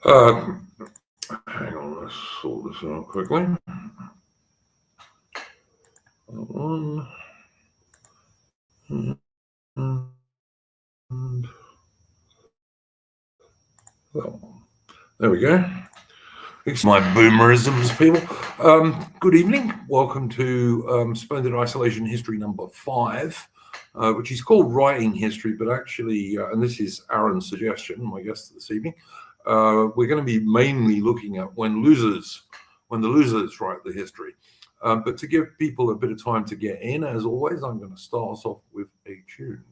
Uh, Hang on, let's sort this out quickly. One. And there we go. It's my boomerisms, people. Good evening. Welcome to Splendid Isolation History number 5, which is called Writing History, but actually, and this is Aaron's suggestion, my guest this evening, we're going to be mainly looking at when the losers write the history. But to give people a bit of time to get in, as always, I'm going to start us off with a tune.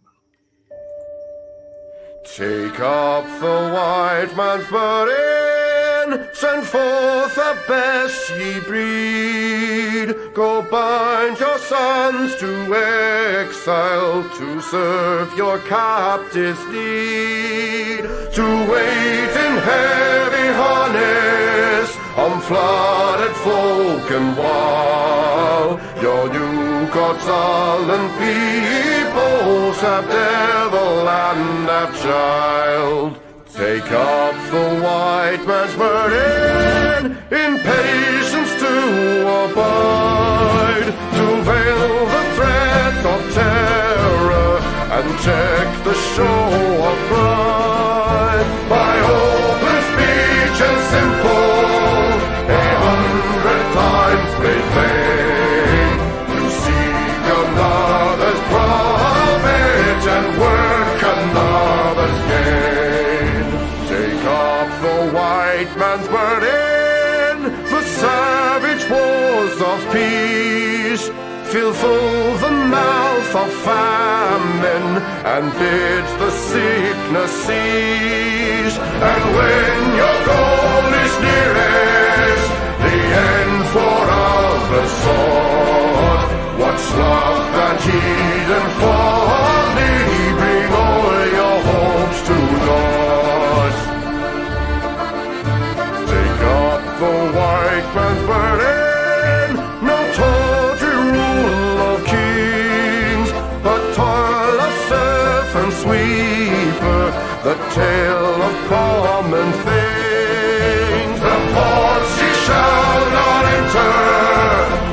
Take up the white man's burden, send forth the best ye breed. Go bind your sons to exile, to serve your captives' need, to wait in heavy harness on flooded folk and wall. Your new gods sullen peoples have devil and have child. Take up the white man's burden, in patience to abide, to veil the threat of terror and check the show of pride. By open speech and simple, 100 times made plain, to seek another's profit and work another's gain. Take up the white man's burden, the savage wars of peace. Fill full the mouth of famine and bid the sickness cease. And when your goal is nearest, the end for the sword, what's love and heed and folly? Bring all your hopes to naught. Take up the white man's burden, no tawdry rule of kings, but toil of serf and sweeper, the tale of common things. The ports ye shall not enter,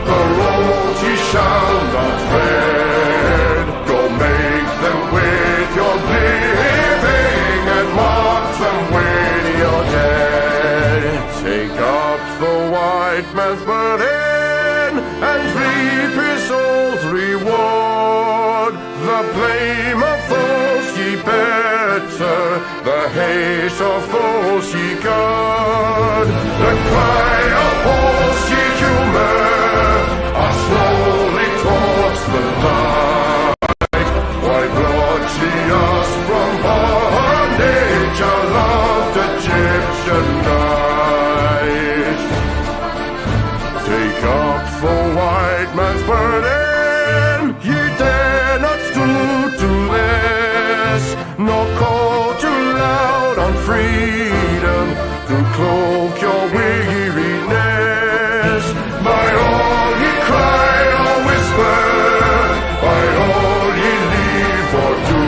the roads ye shall not tread. Go make them with your living and mark them with your dead. Take up the white man's burden and reap his old reward. The blame of those ye better, the hate of those ye guard. The cry of those ye humor are slowly towards the light. Why brought ye us from bondage, a loved Egyptian night? Take up the white man's burden, ye dare not stoop to less, nor call too loud on freedom to cloak your weariness. By all ye cry or whisper, by all ye leave or do,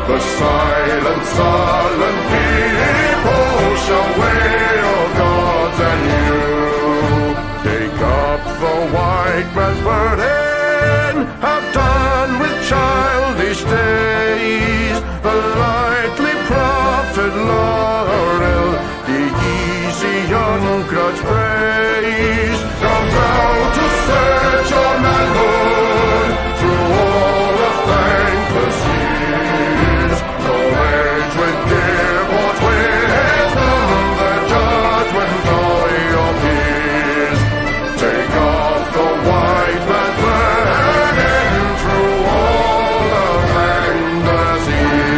the silent, sullen people shall weigh your gods and you. Take up the white man's burden, have done with childish days, the lightly profit laurel, the easy ungrudged praise. Come down to search your manhood through all of thankless years. No age with give or wisdom, the judgment of your peers. Take off the white man's burden through all of thankless years.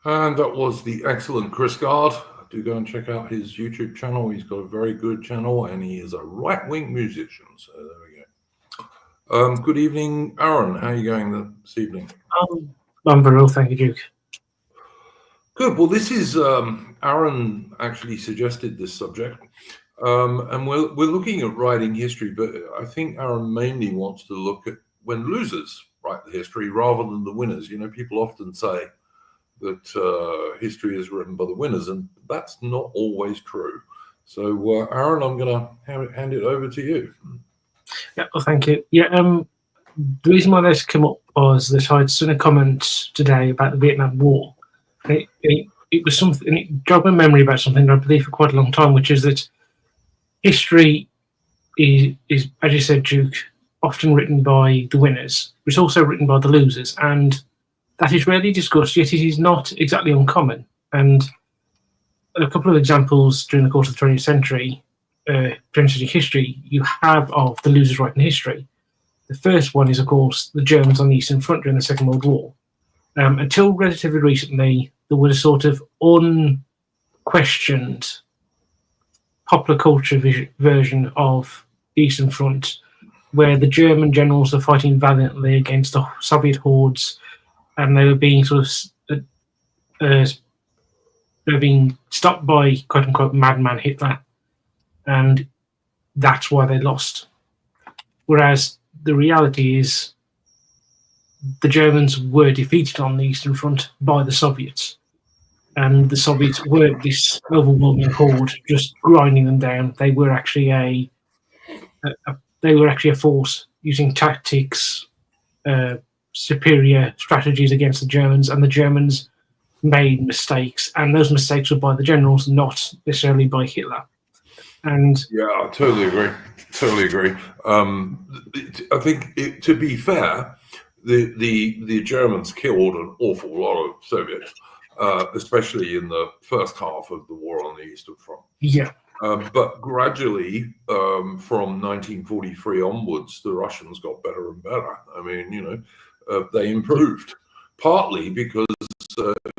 And that was the excellent Chris Gard. Do go and check out his YouTube channel. He's got a very good channel, and he is a right-wing musician. So there we go. Good evening, Aaron. How are you going this evening? I'm very well, thank you, Duke. Good. Well, this is Aaron actually suggested this subject, and we're looking at writing history, but I think Aaron mainly wants to look at when losers write the history rather than the winners. You know, people often say that history is written by the winners, and that's not always true. So, Aaron, I'm going to hand it over to you. Yeah, well, thank you. Yeah, the reason why this came up was that I'd seen a comment today about the Vietnam War. And it was something, and it jogged my memory about something I believe for quite a long time, which is that history is, as you said, Duke, often written by the winners, but it's also written by the losers, and that is rarely discussed, yet it is not exactly uncommon. And a couple of examples during the course of the 20th century, 20th century history, you have of the losers writing history. The first one is, of course, the Germans on the Eastern Front during the Second World War. Until relatively recently, there was a sort of unquestioned popular culture version of the Eastern Front, where the German generals were fighting valiantly against the Soviet hordes, and they were being sort of they were being stopped by quote unquote madman Hitler, and that's why they lost. Whereas the reality is, the Germans were defeated on the Eastern Front by the Soviets, and the Soviets weren't this overwhelming horde just grinding them down. They were actually a force using tactics, superior strategies against the Germans, and the Germans made mistakes, and those mistakes were by the generals, not necessarily by Hitler. And yeah, I totally agree. Totally agree. I think, to be fair, the Germans killed an awful lot of Soviets, especially in the first half of the war on the Eastern Front. Yeah. But gradually, from 1943 onwards, the Russians got better and better. I mean, they improved, partly because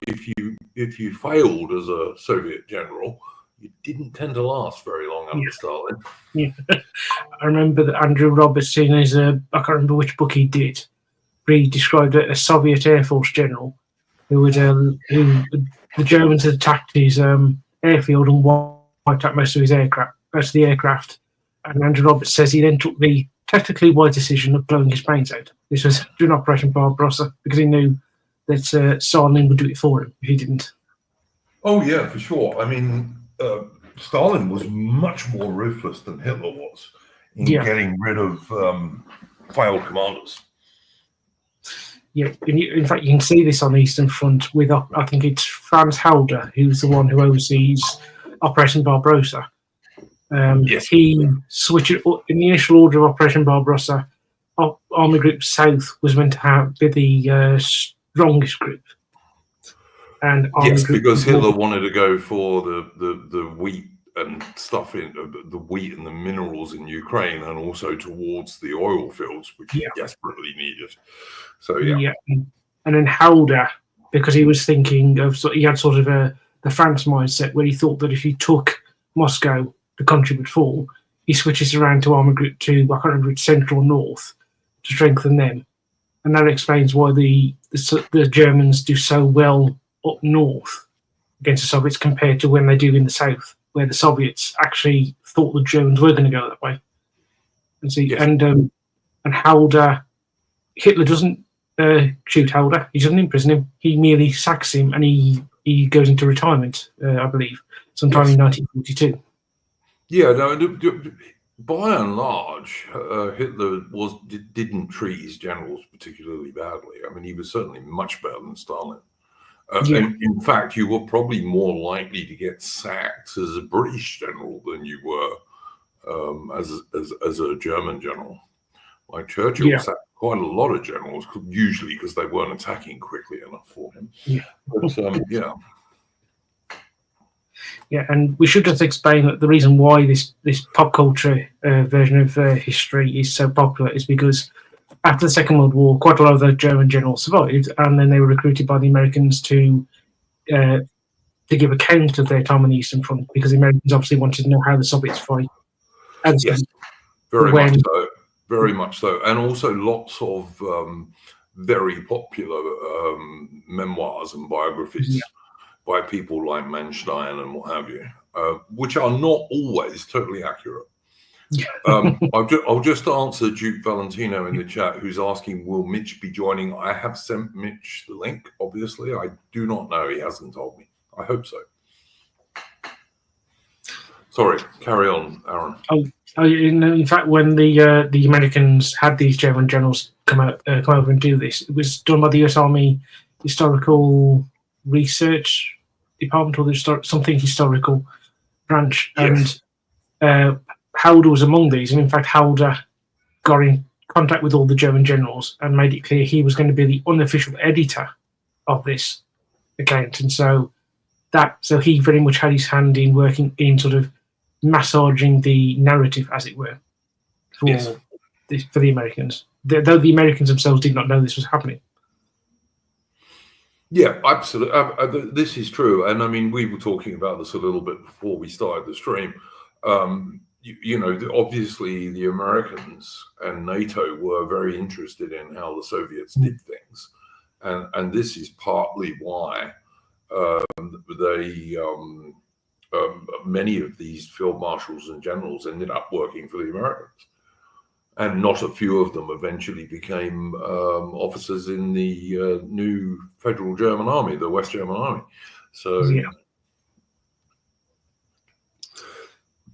if you failed as a Soviet general, you didn't tend to last very long under Stalin. Yeah. I remember that Andrew Robertson, I can't remember which book he did, but he described a Soviet Air Force general who the Germans had attacked his airfield and wiped out most of the aircraft. And Andrew Roberts says he then took the technically wise decision of blowing his brains out. This was during Operation Barbarossa, because he knew that Stalin would do it for him if he didn't. Oh yeah, for sure. I mean, Stalin was much more ruthless than Hitler was in getting rid of failed commanders. Yeah, in fact, you can see this on the Eastern Front with, I think it's Franz Halder, who's the one who oversees Operation Barbarossa. He switched in the initial order of Operation Barbarossa. Army Group South was meant to be the strongest group, and because Hitler wanted to go for the wheat and stuff in the wheat and the minerals in Ukraine, and also towards the oil fields, which he desperately needed. So and then Halder, because he was thinking of, he had sort of the France mindset where he thought that if he took Moscow, the country would fall. He switches around to Army Group 2, I can't remember, it's Central North, to strengthen them, and that explains why the Germans do so well up north against the Soviets compared to when they do in the south, where the Soviets actually thought the Germans were going to go that way. And see, and Halder, Hitler doesn't shoot Halder. He doesn't imprison him. He merely sacks him, and he goes into retirement, I believe, sometime in 1942. Yeah, no. By and large, Hitler didn't treat his generals particularly badly. I mean, he was certainly much better than Stalin. In fact, you were probably more likely to get sacked as a British general than you were as a German general. Like Churchill sacked quite a lot of generals, usually because they weren't attacking quickly enough for him. Yeah, and we should just explain that the reason why this pop culture version of history is so popular is because after the Second World War, quite a lot of the German generals survived, and then they were recruited by the Americans to give account of their time on the Eastern Front, because the Americans obviously wanted to know how the Soviets fight. And yes, very much so, and also lots of very popular memoirs and biographies by people like Manstein and what have you, which are not always totally accurate. I'll just answer Duke Valentino in the chat, who's asking, will Mitch be joining? I have sent Mitch the link, obviously. I do not know. He hasn't told me. I hope so. Sorry, carry on, Aaron. In fact, when the Americans had these German generals come over and do this, it was done by the U.S. Army Historical Research Department, or the something historical branch, Yes. and Howder was among these. And in fact, Howder got in contact with all the German generals and made it clear he was going to be the unofficial editor of this account, and so he very much had his hand in working in sort of massaging the narrative, as it were, for the Americans, though the Americans themselves did not know this was happening. Yeah, absolutely. This is true. And I mean, we were talking about this a little bit before we started the stream. Obviously the Americans and NATO were very interested in how the Soviets did things. And this is partly why many of these field marshals and generals ended up working for the Americans. And not a few of them eventually became officers in the new Federal German Army, the West German Army. So,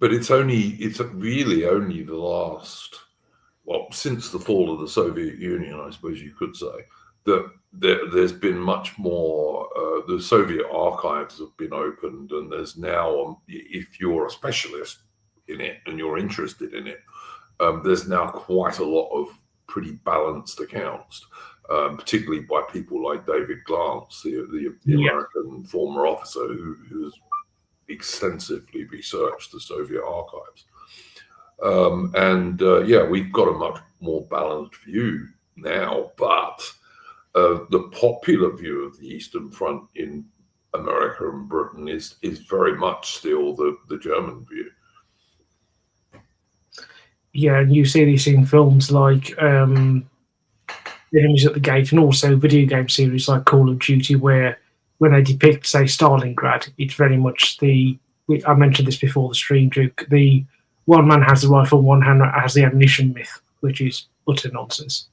but it's really only the last, since the fall of the Soviet Union, I suppose you could say, that there's been much more. The Soviet archives have been opened, and there's now, if you're a specialist in it and you're interested in it, there's now quite a lot of pretty balanced accounts, particularly by people like David Glantz, the American former officer who has extensively researched the Soviet archives. We've got a much more balanced view now, but the popular view of the Eastern Front in America and Britain is very much still the German view. Yeah, and you see these in films like The Enemies at the Gate, and also video game series like Call of Duty, where when they depict, say, Stalingrad, it's very much I mentioned this before the stream, Duke, the one man has the rifle, one hand has the ammunition myth, which is utter nonsense.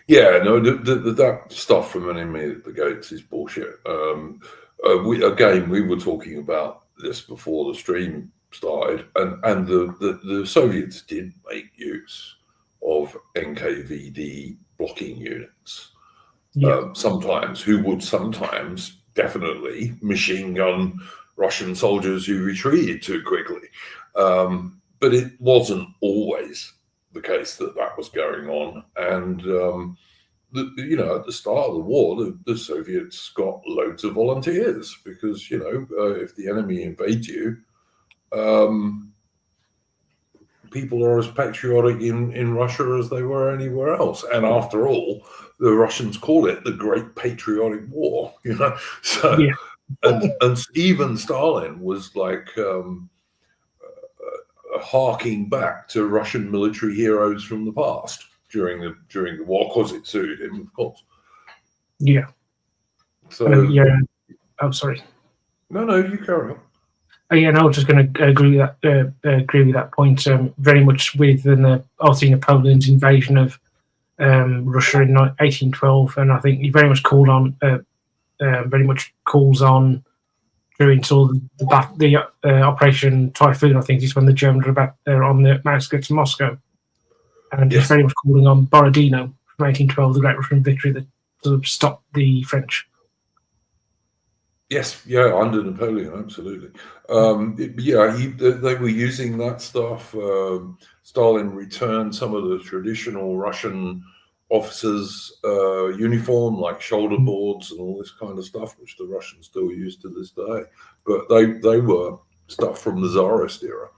Yeah, no, that stuff from Enemy at the Gates is bullshit. We were talking about this before the stream started, and the Soviets did make use of NKVD blocking units. Sometimes, who would sometimes definitely machine gun Russian soldiers who retreated too quickly. But it wasn't always the case that was going on. And, at the start of the war, the Soviets got loads of volunteers because, if the enemy invades you, people are as patriotic in Russia as they were anywhere else. And after all, the Russians call it the Great Patriotic War, So, and even Stalin was like harking back to Russian military heroes from the past during the war, because it suited him, of course. Yeah. So I'm sorry. No, you carry on. I was just going to agree with that point. Very much within obviously Napoleon's invasion of Russia in 1812, and I think he very much calls on during sort of the Operation Typhoon. I think is when the Germans are on the outskirts of Moscow, and just very much calling on Borodino from 1812, the Great Russian Victory that sort of stopped the French. Yes, under Napoleon, absolutely. They were using that stuff. Stalin returned some of the traditional Russian officers' uniform, like shoulder boards and all this kind of stuff, which the Russians still use to this day. But they were stuff from the Tsarist era.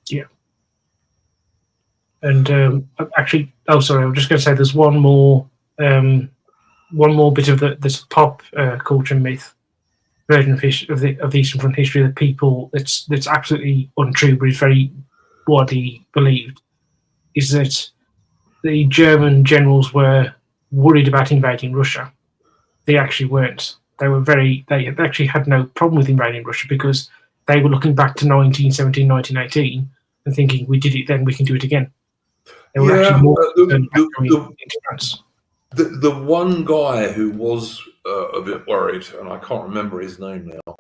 Yeah. And actually, sorry, I'm just going to say there's one more bit of this pop culture myth version of the Eastern Front history that people that's absolutely untrue, but is very widely believed, is that the German generals were worried about invading Russia. They actually weren't. they actually had no problem with invading Russia because they were looking back to 1917, 1918 and thinking, we did it then, we can do it again. They were actually more concerned about going into France. The one guy who was a bit worried, and I can't remember his name now,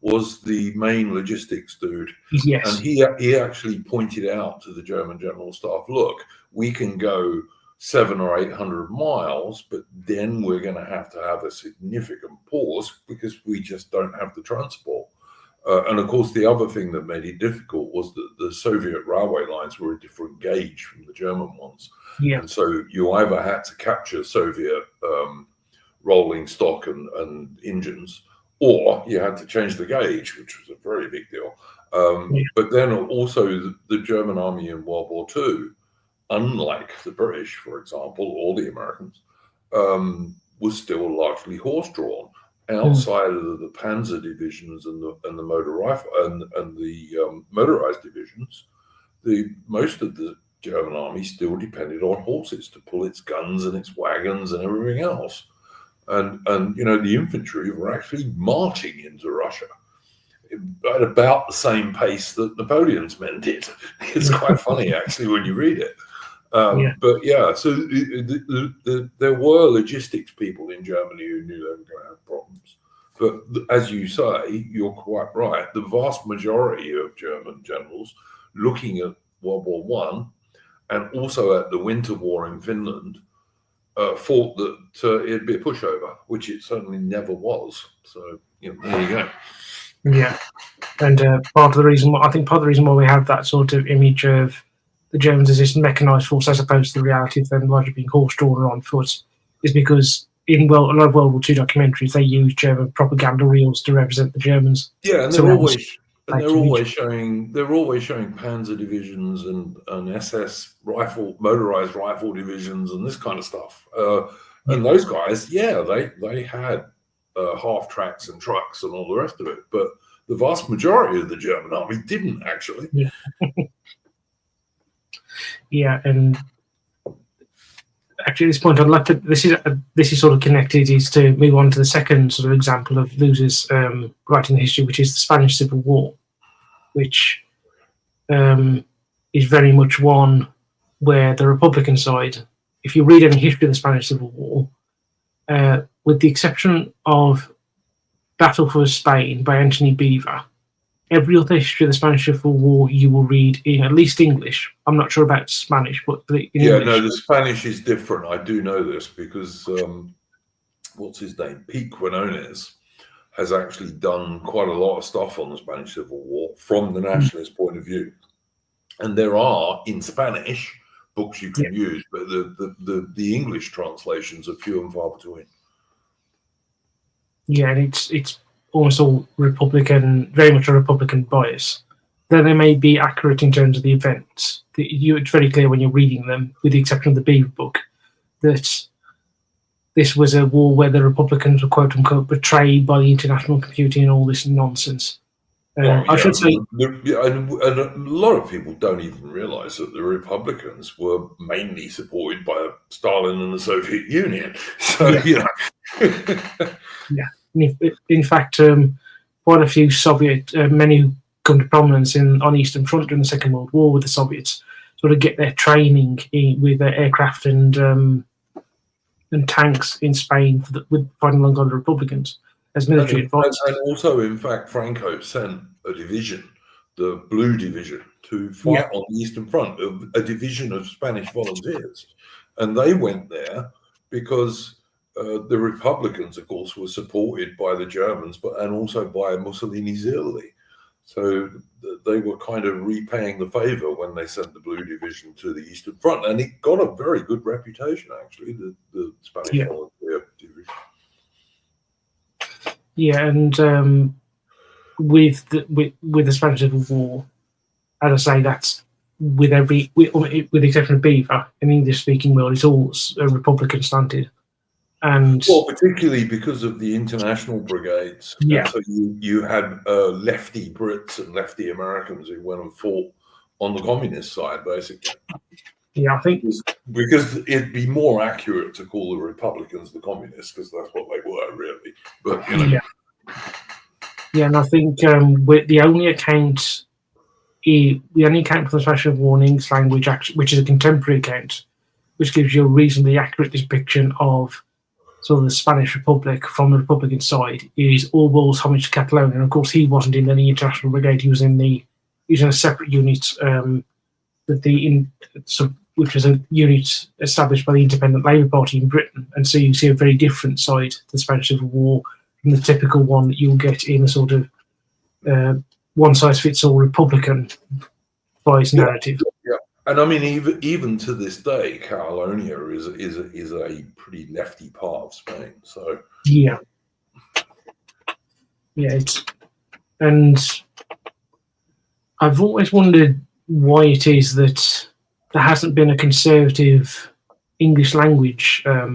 was the main logistics dude. Yes. And he actually pointed out to the German general staff, look, we can go 700 or 800 miles, but then we're going to have a significant pause because we just don't have the transport. And of course, the other thing that made it difficult was that the Soviet railway lines were a different gauge from the German ones. Yeah. And so you either had to capture Soviet rolling stock and engines, or you had to change the gauge, which was a very big deal. But then also the German army in World War II, unlike the British, for example, or the Americans, was still largely horse-drawn. Outside of the Panzer divisions and the motor rifle and the motorized divisions, most of the German army still depended on horses to pull its guns and its wagons and everything else. And the infantry were actually marching into Russia at about the same pace that Napoleon's men did. It's quite funny actually when you read it. But yeah, so there were logistics people in Germany who knew they were going to have problems. But as you say, you're quite right. The vast majority of German generals, looking at World War One and also at the Winter War in Finland, thought that it'd be a pushover, which it certainly never was. So there you go. Yeah, and part of the reason why we have that sort of image of the Germans as this mechanized force, as opposed to the reality of them largely being horse-drawn or on foot, is because in a lot of World War II documentaries, they use German propaganda reels to represent the Germans. Yeah, and they're always showing Panzer divisions and SS motorized rifle divisions and this kind of stuff. And those guys, they had half tracks and trucks and all the rest of it, but the vast majority of the German army didn't actually. Yeah. Yeah, and actually, at this point, I'd like to. This is sort of connected. Is to move on to the second sort of example of losers writing the history, which is the Spanish Civil War, which is very much one where the Republican side. If you read any history of the Spanish Civil War, with the exception of Battle for Spain by Anthony Beaver, every other history of the Spanish Civil War you will read in at least English. I'm not sure about Spanish, but in English. No, the Spanish is different. I do know this because what's his name? Pete Quinones has actually done quite a lot of stuff on the Spanish Civil War from the nationalist point of view. And there are, in Spanish, books you can use, but the English translations are few and far between. Yeah, and it's almost all Republican, very much a Republican bias. Though they may be accurate in terms of the events. It's very clear when you're reading them, with the exception of the Beaver book, that this was a war where the Republicans were quote unquote betrayed by the international community and all this nonsense. I should say, and a lot of people don't even realize that the Republicans were mainly supported by Stalin and the Soviet Union. So In fact, quite a few Soviet men who come to prominence on Eastern Front during the Second World War with the Soviets sort of get their training with aircraft and tanks in Spain with fighting alongside the Republicans as military advisors. And also, in fact, Franco sent a division, the Blue Division, to fight on the Eastern Front, a division of Spanish volunteers. And they went there because the Republicans, of course, were supported by the Germans, and also by Mussolini's Italy. So they were kind of repaying the favor when they sent the Blue Division to the Eastern Front. And it got a very good reputation, actually, the Spanish volunteer division. Yeah, and with the Spanish Civil War, as I say, that's with the exception of Beaver, in the English-speaking world, it's all Republican slanted. And particularly because of the international brigades. Yeah. So you had lefty Brits and lefty Americans who went and fought on the communist side, basically. Yeah, I think because it'd be more accurate to call the Republicans the communists, because that's what they were really. But yeah, and I think with the only account, the only account for the Spanish War in English language, which is a contemporary account, which gives you a reasonably accurate depiction of sort of the Spanish Republic from the Republican side, is Orwell's Homage to Catalonia. And of course, he wasn't in any international brigade; he was in a separate unit, which was a unit established by the Independent Labour Party in Britain. And so you see a very different side to the Spanish Civil War from the typical one that you'll get in a sort of one-size-fits-all Republican bias narrative. Yeah, and I mean, even to this day, Catalonia is a pretty lefty part of Spain. So yeah, and I've always wondered why it is that there hasn't been a conservative English language, a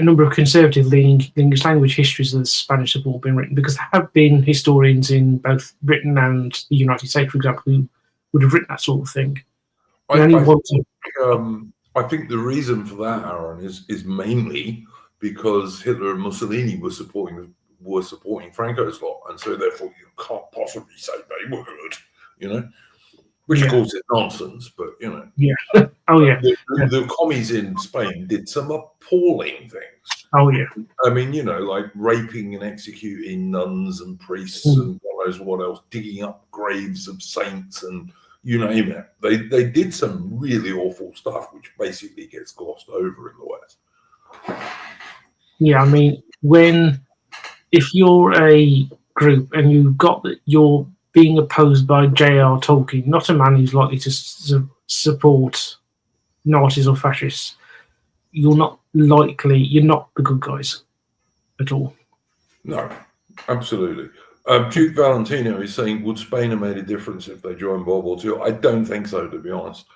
number of conservative leaning English language histories of the Spanish Civil War being written, because there have been historians in both Britain and the United States, for example, who would have written that sort of thing. I think the reason for that, Aaron, is mainly because Hitler and Mussolini were supporting Franco's lot, and so therefore you can't possibly say they were good, Which of course is nonsense, but Yeah. Oh yeah. The commies in Spain did some appalling things. Oh yeah. I mean, like raping and executing nuns and priests and God knows what else, digging up graves of saints and you name it. They did some really awful stuff, which basically gets glossed over in the West. Yeah, I mean, if you're a group and you've got that you're being opposed by J.R. Tolkien, not a man who's likely to support Nazis or fascists, you're not the good guys at all. No, absolutely. Duke Valentino is saying, would Spain have made a difference if they joined World War II? I don't think so, to be honest.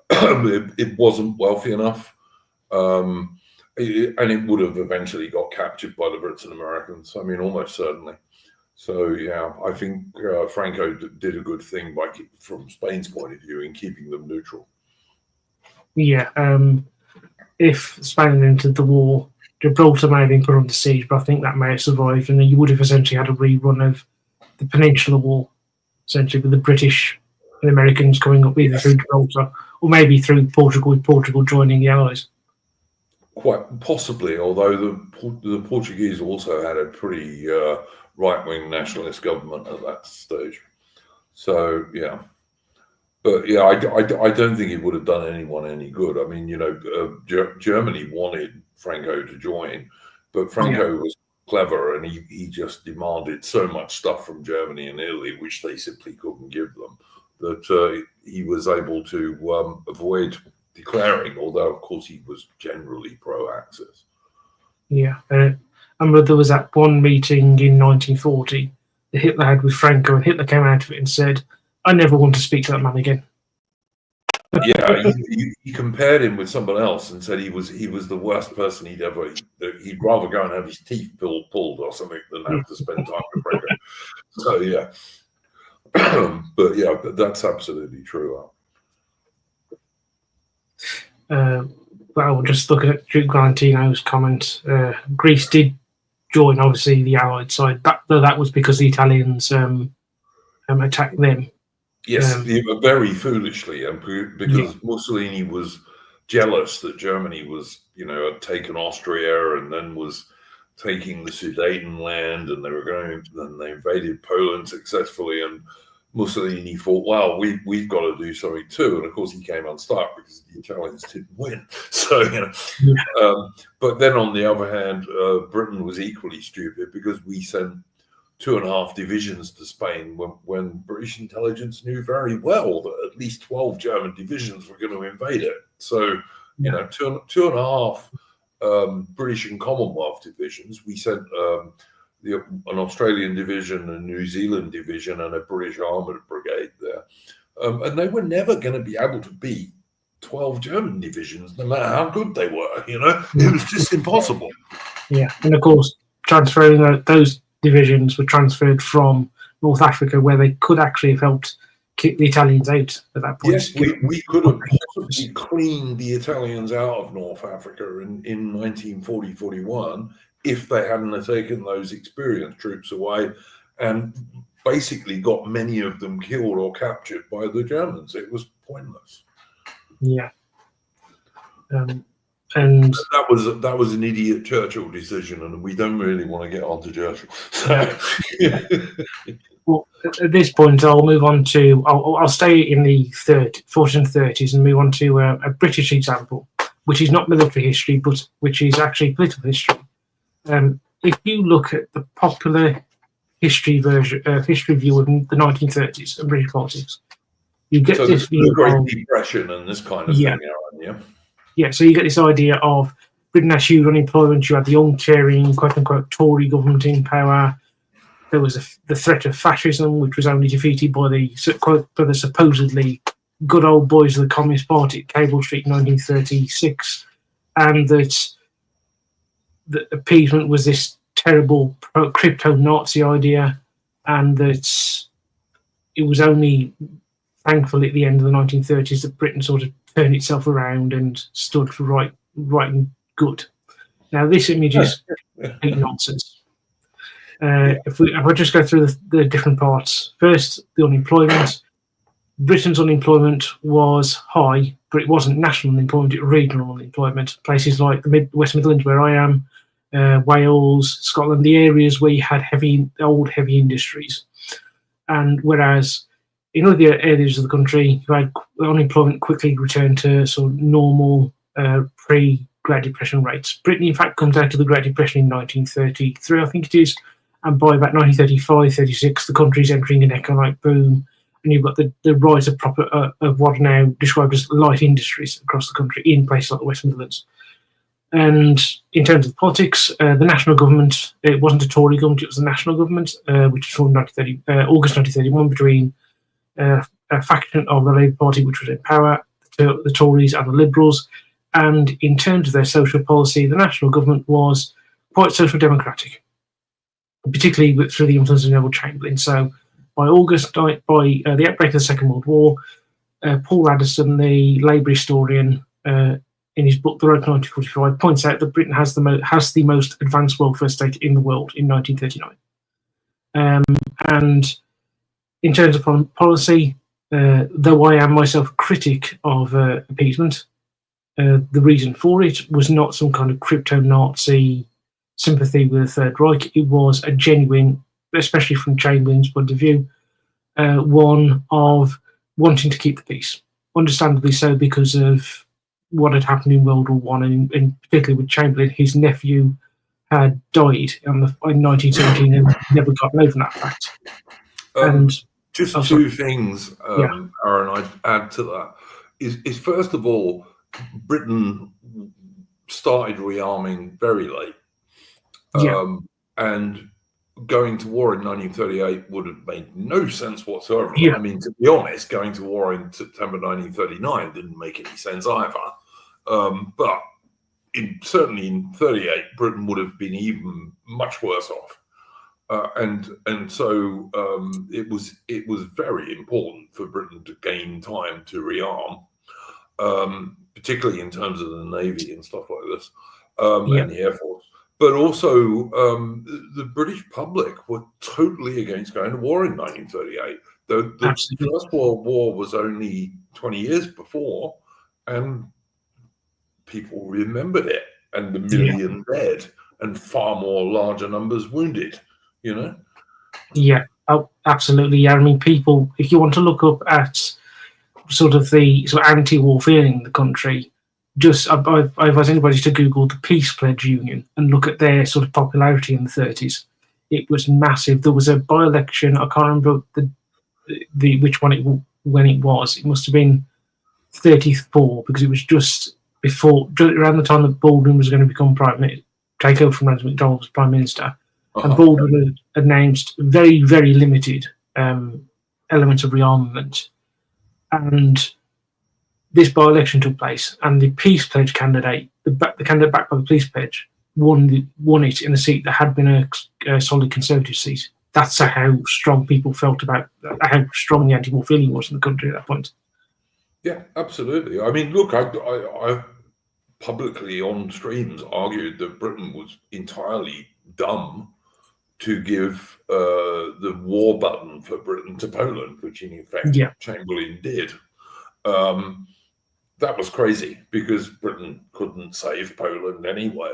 It wasn't wealthy enough. And it would have eventually got captured by the Brits and Americans. I mean, almost certainly. So, yeah, I think Franco did a good thing from Spain's point of view in keeping them neutral. Yeah, if Spain had entered the war, Gibraltar may have been put under siege, but I think that may have survived, and then you would have essentially had a rerun of the Peninsular War, essentially with the British and Americans coming up either through Gibraltar or maybe through Portugal, with Portugal joining the Allies. Quite possibly, although the Portuguese also had a pretty right-wing nationalist government at that stage. So, yeah. But, yeah, I don't think it would have done anyone any good. I mean, Germany wanted Franco to join, but Franco was clever and he just demanded so much stuff from Germany and Italy, which they simply couldn't give them, that he was able to avoid declaring, although, of course, he was generally pro-Axis. Yeah. I remember there was that one meeting in 1940 that Hitler had with Franco, and Hitler came out of it and said, I never want to speak to that man again. Yeah, he compared him with someone else and said he was the worst person he'd rather go and have his teeth pulled or something than have to spend time with Franco. So, yeah. But, yeah, that's absolutely true. Well, just looking at Duke Valentino's comment, Greece did join, obviously, the Allied side, though that was because the Italians attacked them. Yes, very foolishly, and because Mussolini was jealous that Germany was, had taken Austria and then was taking the Sudetenland, and they invaded Poland successfully, and Mussolini thought, well, we've got to do something too, and of course he came unstuck because the Italians didn't win. So, but then on the other hand, Britain was equally stupid because we sent 2.5 divisions to Spain when British intelligence knew very well that at least 12 German divisions were going to invade it. So, 2.5 British and Commonwealth divisions. We sent an Australian division, a New Zealand division, and a British armoured brigade there. And they were never going to be able to beat 12 German divisions, no matter how good they were, It was just impossible. Yeah, and of course, transferring those divisions were transferred from North Africa, where they could actually have helped kick the Italians out at that point. Yes, we could have possibly cleaned the Italians out of North Africa in 1940-41 if they hadn't have taken those experienced troops away and basically got many of them killed or captured by the Germans. It was pointless. Yeah. And that was an idiot Churchill decision, and we don't really want to get onto Churchill. So. Well, at this point, I'll move on to. I'll stay in the 40s and 30s and move on to a British example, which is not military history, but which is actually political history. If you look at the popular history view of the 1930s and British politics, you get this view the Great Depression and this kind of thing, Aaron, yeah. Yeah, so you get this idea of Britain has huge unemployment. You had the Unitarian, quote-unquote, Tory government in power. There was the threat of fascism, which was only defeated by the supposedly good old boys of the Communist Party at Cable Street in 1936, and that the appeasement was this terrible crypto-Nazi idea, and that it was only, thankfully, at the end of the 1930s that Britain sort of turned itself around and stood for right and good. Now, this image is complete nonsense. If I just go through the different parts. First, the unemployment. Britain's unemployment was high, but it wasn't national unemployment, it was regional unemployment. Places like the West Midlands, where I am, Wales, Scotland, the areas where you had old heavy industries. And whereas in other areas of the country, you had unemployment quickly returned to sort of normal pre-Great Depression rates. Britain, in fact, comes out of the Great Depression in 1933, I think it is, and by about 1935-36, the country is entering an economic boom, and you've got the rise of what are now described as light industries across the country in places like the West Midlands. And in terms of politics, the national government, it wasn't a Tory government, it was the national government, which was formed in August 1931 between a faction of the Labour Party, which was in power, the Tories and the Liberals. And in terms of their social policy, the national government was quite social democratic, particularly through the influence of Neville Chamberlain. So by the outbreak of the Second World War, Paul Addison, the Labour historian, in his book The Road to 1945, points out that Britain has the most advanced welfare state in the world in 1939. And in terms of foreign policy, though I am myself a critic of appeasement, the reason for it was not some kind of crypto-Nazi sympathy with the Third Reich. It was a genuine, especially from Chamberlain's point of view, one of wanting to keep the peace. Understandably so, because of what had happened in World War One, and particularly with Chamberlain, his nephew had died in 1917 and never gotten over that fact. Just two things, Aaron, I'd add to that. Is first of all, Britain started rearming very late. And going to war in 1938 would have made no sense whatsoever. I mean, to be honest, going to war in September 1939 didn't make any sense either. But certainly in 38, Britain would have been even much worse off. And so it was very important for Britain to gain time to rearm, particularly in terms of the Navy and stuff like this, and the Air Force. But also, the British public were totally against going to war in 1938. The First World War was only 20 years before, and people remembered it, and the million dead, and far more larger numbers wounded, you know? Yeah, absolutely. Yeah, I mean, people, if you want to look up at sort of the anti-war feeling in the country, I've advised anybody to Google the Peace Pledge Union and look at their sort of popularity in the 30s. It was massive. There was a by-election, I can't remember which one when it was. It must have been 34, because it was just around the time that Baldwin was going to become take over from Ramsay MacDonald as Prime Minister. And Baldwin had announced very, very limited elements of rearmament. And this by-election took place, and the Peace Pledge candidate, the candidate backed by the Peace Pledge, won it in a seat that had been a solid Conservative seat that's how strong people felt about how strong the anti-war feeling was in the country at that point. Yeah, absolutely. I mean, look, I publicly on streams argued that Britain was entirely dumb to give the war button for Britain to Poland, which in fact Chamberlain did. That was crazy because Britain couldn't save Poland anyway.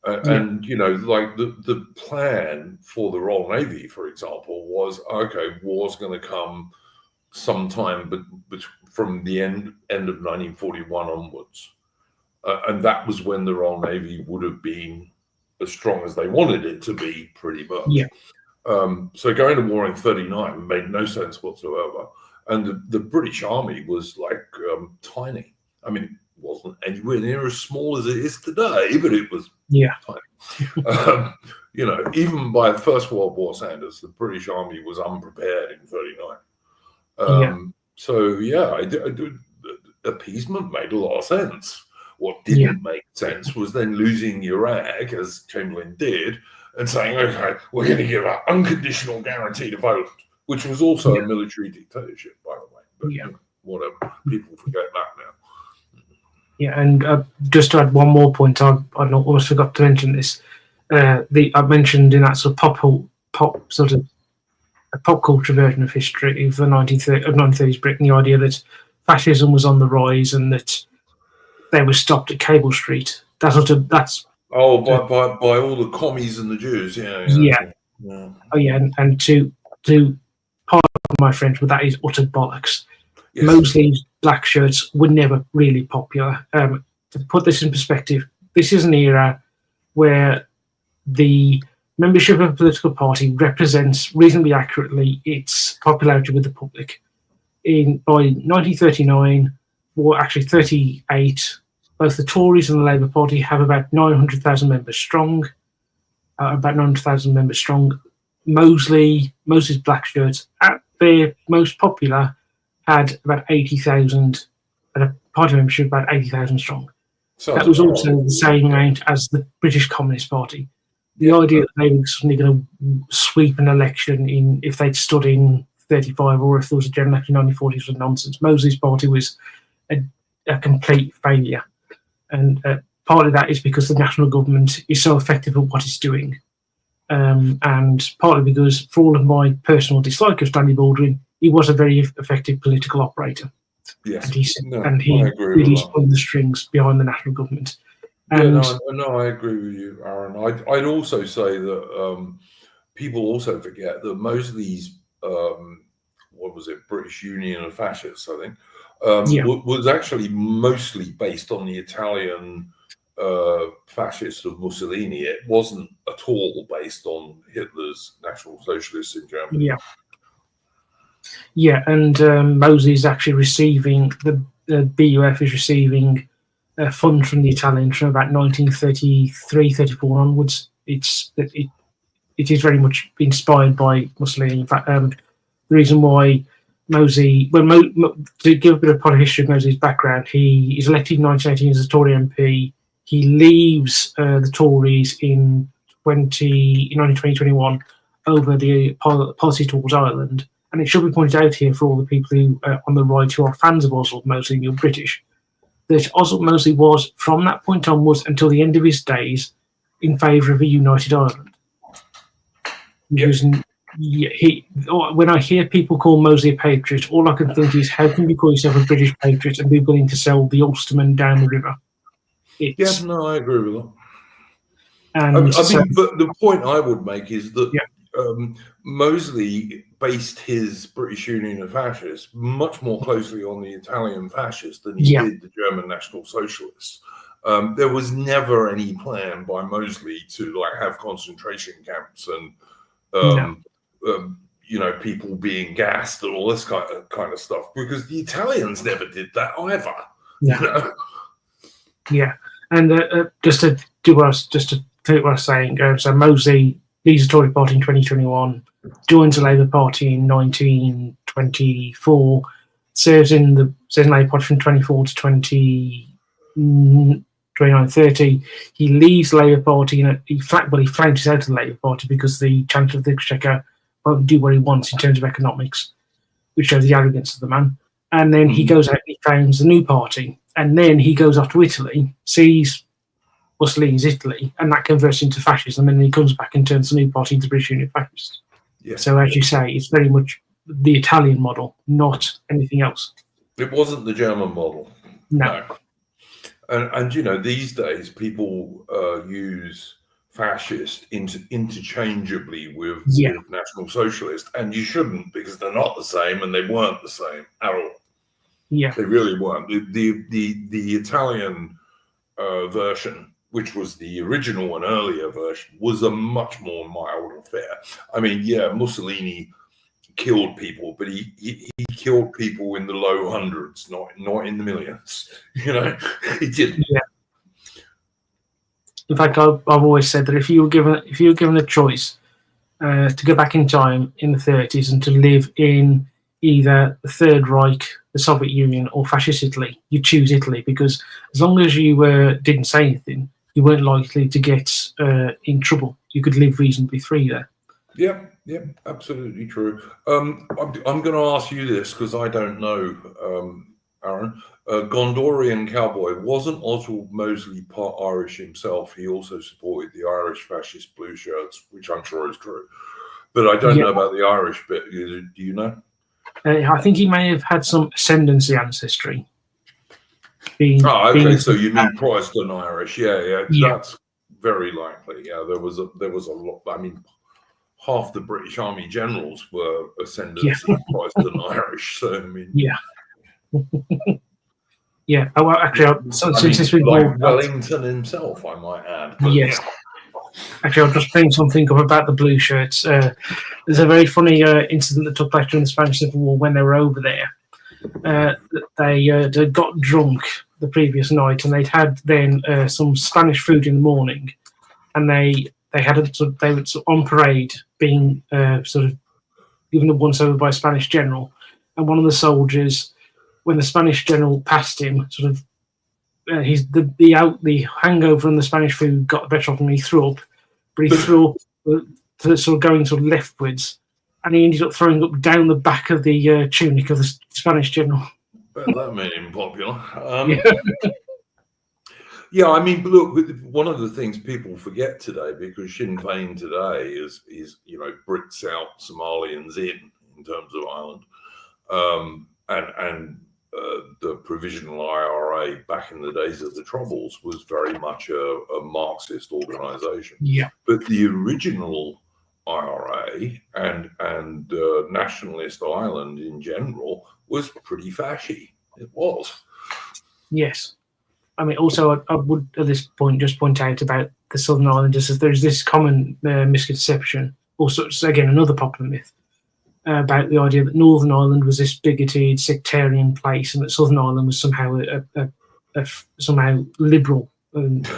And, you know, like the plan for the Royal Navy, for example, was, okay, war's going to come sometime but from the end of 1941 onwards. And that was when the Royal Navy would have been as strong as they wanted it to be, pretty much. Yeah. So going to war in 1939 made no sense whatsoever. And the British Army was like tiny. I mean, it wasn't anywhere near as small as it is today, but it was tiny. You know, even by the First World War standards, the British Army was unprepared in 1939. So, yeah, appeasement made a lot of sense. What didn't make sense was then losing Iraq, as Chamberlain did, and saying, okay, we're going to give an unconditional guarantee to Poland, which was also a military dictatorship, by the way. But you know, whatever, people forget that now. Yeah, and just to add one more point, I almost forgot to mention this. I mentioned in that sort of pop sort of a pop culture version of history of the 1930s Britain, the idea that fascism was on the rise and that they were stopped at Cable Street. That's by all the commies and the Jews, and to pardon my French, but that is utter bollocks. Yes. Mosley's black shirts were never really popular. To put this in perspective, this is an era where the membership of a political party represents reasonably accurately its popularity with the public. By 1939, or actually 38, both the Tories and the Labour Party have about 900,000 members strong. Mosley's black shirts, at their most popular, had about 80,000, and a party membership about 80,000 strong. That was also the same amount as the British Communist Party. The idea that they were suddenly going to sweep an election if they'd stood in 35 or if there was a general election in 1940s was nonsense. Mosley's party was a complete failure. And part of that is because the national government is so effective at what it's doing. And partly because, for all of my personal dislike of Stanley Baldwin, he was a very effective political operator. Yes. And he really spun the strings behind the national government. And I agree with you, Aaron. I'd also say that people also forget that Mosley's, British Union of Fascists, I think, was actually mostly based on the Italian fascists of Mussolini. It wasn't at all based on Hitler's National Socialists in Germany. And Mosley's actually receiving, the BUF is receiving funds from the Italians from about 1933-34 onwards. It is very much inspired by Mussolini. In fact, the reason why Mosley, to give a bit of part of history of Mosley's background, he is elected in 1918 as a Tory MP. He leaves the Tories in 1920-21 over the policy towards Ireland. And it should be pointed out here for all the people who on the right who are fans of Oswald Mosley and you're British, that Oswald Mosley was, from that point onwards until the end of his days, in favour of a united Ireland. When I hear people call Mosley a patriot, all I can think is, how can you call yourself a British patriot and be willing to sell the Ulsterman down the river? I agree with that. And but the point I would make is that Mosley based his British Union of Fascists much more closely on the Italian fascists than he did the German National Socialists. There was never any plan by Mosley to have concentration camps and people being gassed and all this kind of stuff, because the Italians never did that either. And just to tell what I was saying, so Mosley leaves the Tory party in 2021, joins the Labour Party in 1924, serves in the Labour Party from 24 to 29-30. He leaves the Labour Party, he flanges out of the Labour Party because the Chancellor of the Exchequer do what he wants in terms of economics, which shows the arrogance of the man. And then he goes out and he founds the new party. And then he goes off to Italy, sees Mussolini's Italy, and that converts into fascism. And then he comes back and turns the new party into the British Union Fascists. Yeah. So, as you say, it's very much the Italian model, not anything else. It wasn't the German model. No. And you know, these days people use fascist interchangeably with National Socialist, and you shouldn't, because they're not the same, and they weren't the same at all. Yeah, they really weren't. The Italian version, which was the original and earlier version, was a much more mild affair. I mean, yeah, Mussolini killed people, but he killed people in the low hundreds, not in the millions. You know, he didn't. Yeah. In fact, I've always said that if you were given a choice to go back in time in the 30s and to live in either the Third Reich, the Soviet Union, or fascist Italy, you choose Italy, because as long as you didn't say anything, you weren't likely to get in trouble. You could live reasonably free there. Yeah, absolutely true. I'm going to ask you this because I don't know, Aaron. Gondorian cowboy, wasn't Oswald Mosley part Irish himself? He also supported the Irish fascist blue shirts, which I'm sure is true. But I don't know about the Irish bit. Do you know? I think he may have had some ascendancy ancestry. So you mean Protestant Irish? Yeah, that's very likely. Yeah, there was a lot. I mean, half the British Army generals were ascendancy Protestant Irish. So I mean, yeah. Oh, well, actually, since we've like Wellington himself, I might add. But, yes. Actually, I'll just bring something up about the blue shirts. There's a very funny incident that took place during the Spanish Civil War when they were over there. They got drunk the previous night, and they'd had then some Spanish food in the morning, and they were on parade being sort of given a once over by a Spanish general, and one of the soldiers, when the Spanish general passed him, sort of the hangover and the Spanish food got the better of him. He threw up, but he threw up sort of going sort of leftwards, and he ended up throwing up down the back of the tunic of the Spanish general. But that made him popular. Yeah, I mean, look, one of the things people forget today, because Sinn Féin today is Brits out, Somalians in terms of Ireland, and the Provisional IRA back in the days of the Troubles was very much a Marxist organisation. Yeah. But the original IRA and nationalist Ireland in general was pretty fashy. It was. Yes. I mean, also, I would at this point just point out about the Southern Islanders that there's this common misconception, also, again, another popular myth, about the idea that Northern Ireland was this bigoted, sectarian place, and that Southern Ireland was somehow somehow liberal. Whereas,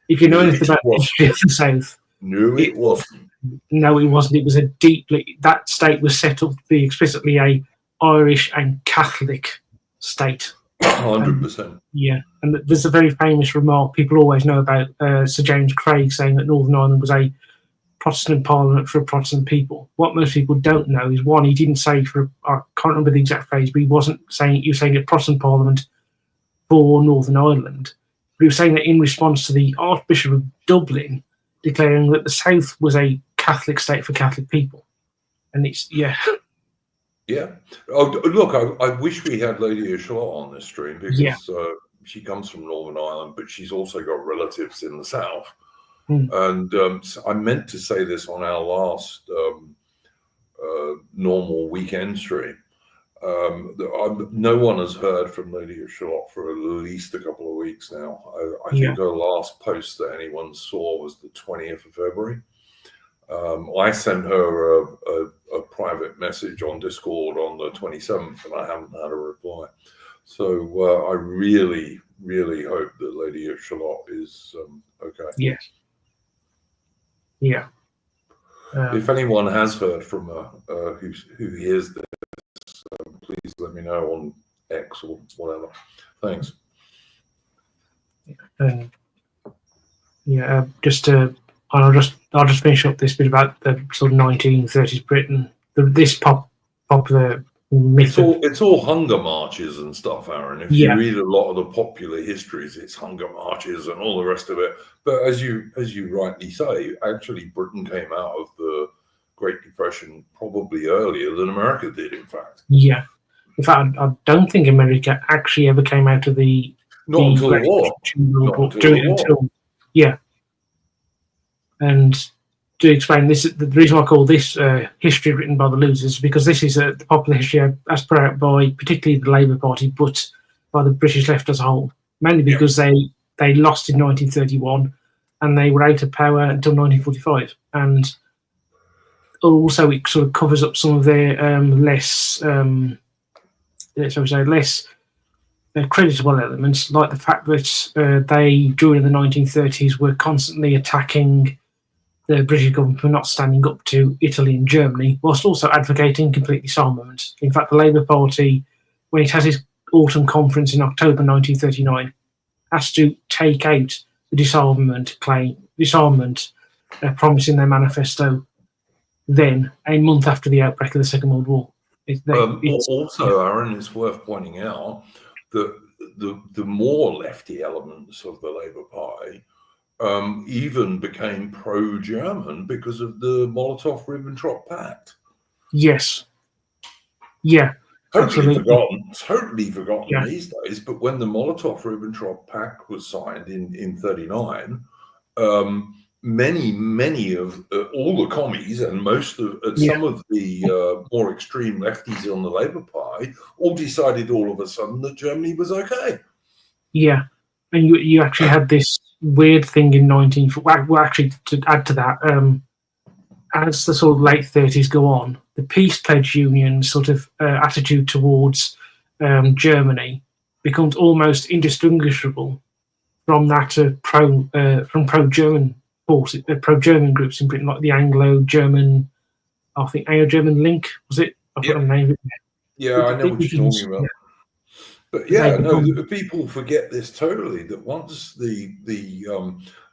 if you know anything about the history of the South, no, it wasn't. No, it wasn't. It was that state was set up to be explicitly a Irish and Catholic state. 100%. Yeah, and there's a very famous remark people always know about Sir James Craig saying that Northern Ireland was a Protestant parliament for a Protestant people. What most people don't know is, one, he didn't say I can't remember the exact phrase, but he wasn't saying, he was saying a Protestant parliament for Northern Ireland. But he was saying that in response to the Archbishop of Dublin declaring that the South was a Catholic state for Catholic people. And it's, Yeah. Oh, look, I wish we had Lady Charlotte on this stream, because she comes from Northern Ireland, but she's also got relatives in the South. And I meant to say this on our last normal weekend stream. No one has heard from Lady Charlotte for at least a couple of weeks now. I think her last post that anyone saw was the 20th of February. I sent her a private message on Discord on the 27th, and I haven't had a reply. So I really, really hope that Lady Charlotte is okay. Yes. Yeah. If anyone has heard from her who hears this, please let me know on X or whatever. Thanks. Just to and I'll just finish up this bit about the sort of 1930s Britain. This popular myth of It's all hunger marches and stuff, Aaron. If you yeah, read a lot of the popular histories, it's hunger marches and all the rest of it. But as you rightly say, actually Britain came out of the Great Depression probably earlier than America did, in fact. yeah. In fact, I don't think America actually ever came out of Not the until the Great war. Depression Not until the war. until yeah. And to explain this, the reason I call this history written by the losers is because this is the popular history as put out by particularly the Labour Party, but by the British left as a whole, mainly because they lost in 1931 and they were out of power until 1945. And also it sort of covers up some of their less creditable elements, like the fact that they, during the 1930s, were constantly attacking the British government for not standing up to Italy and Germany, whilst also advocating complete disarmament. In fact, the Labour Party, when it has its autumn conference in October 1939, has to take out the disarmament promise in their manifesto then, a month after the outbreak of the Second World War. Also, Aaron, it's worth pointing out that the more lefty elements of the Labour Party even became pro-German because of the Molotov-Ribbentrop Pact. Yes. Yeah. Totally absolutely. forgotten these days. But when the Molotov-Ribbentrop Pact was signed in 39, many of all the commies and most of some of the more extreme lefties on the Labour Party all decided all of a sudden that Germany was okay. Yeah, and you actually had this weird thing in well, actually, to add to that, as the sort of late 30s go on, the Peace Pledge Union sort of attitude towards Germany becomes almost indistinguishable from that from pro-German forces, pro-German groups in Britain, like the Anglo-German, I think Anglo-German Link, was it? I forgot the name of it. Yeah, I know what you're talking about. But people forget this totally, that once the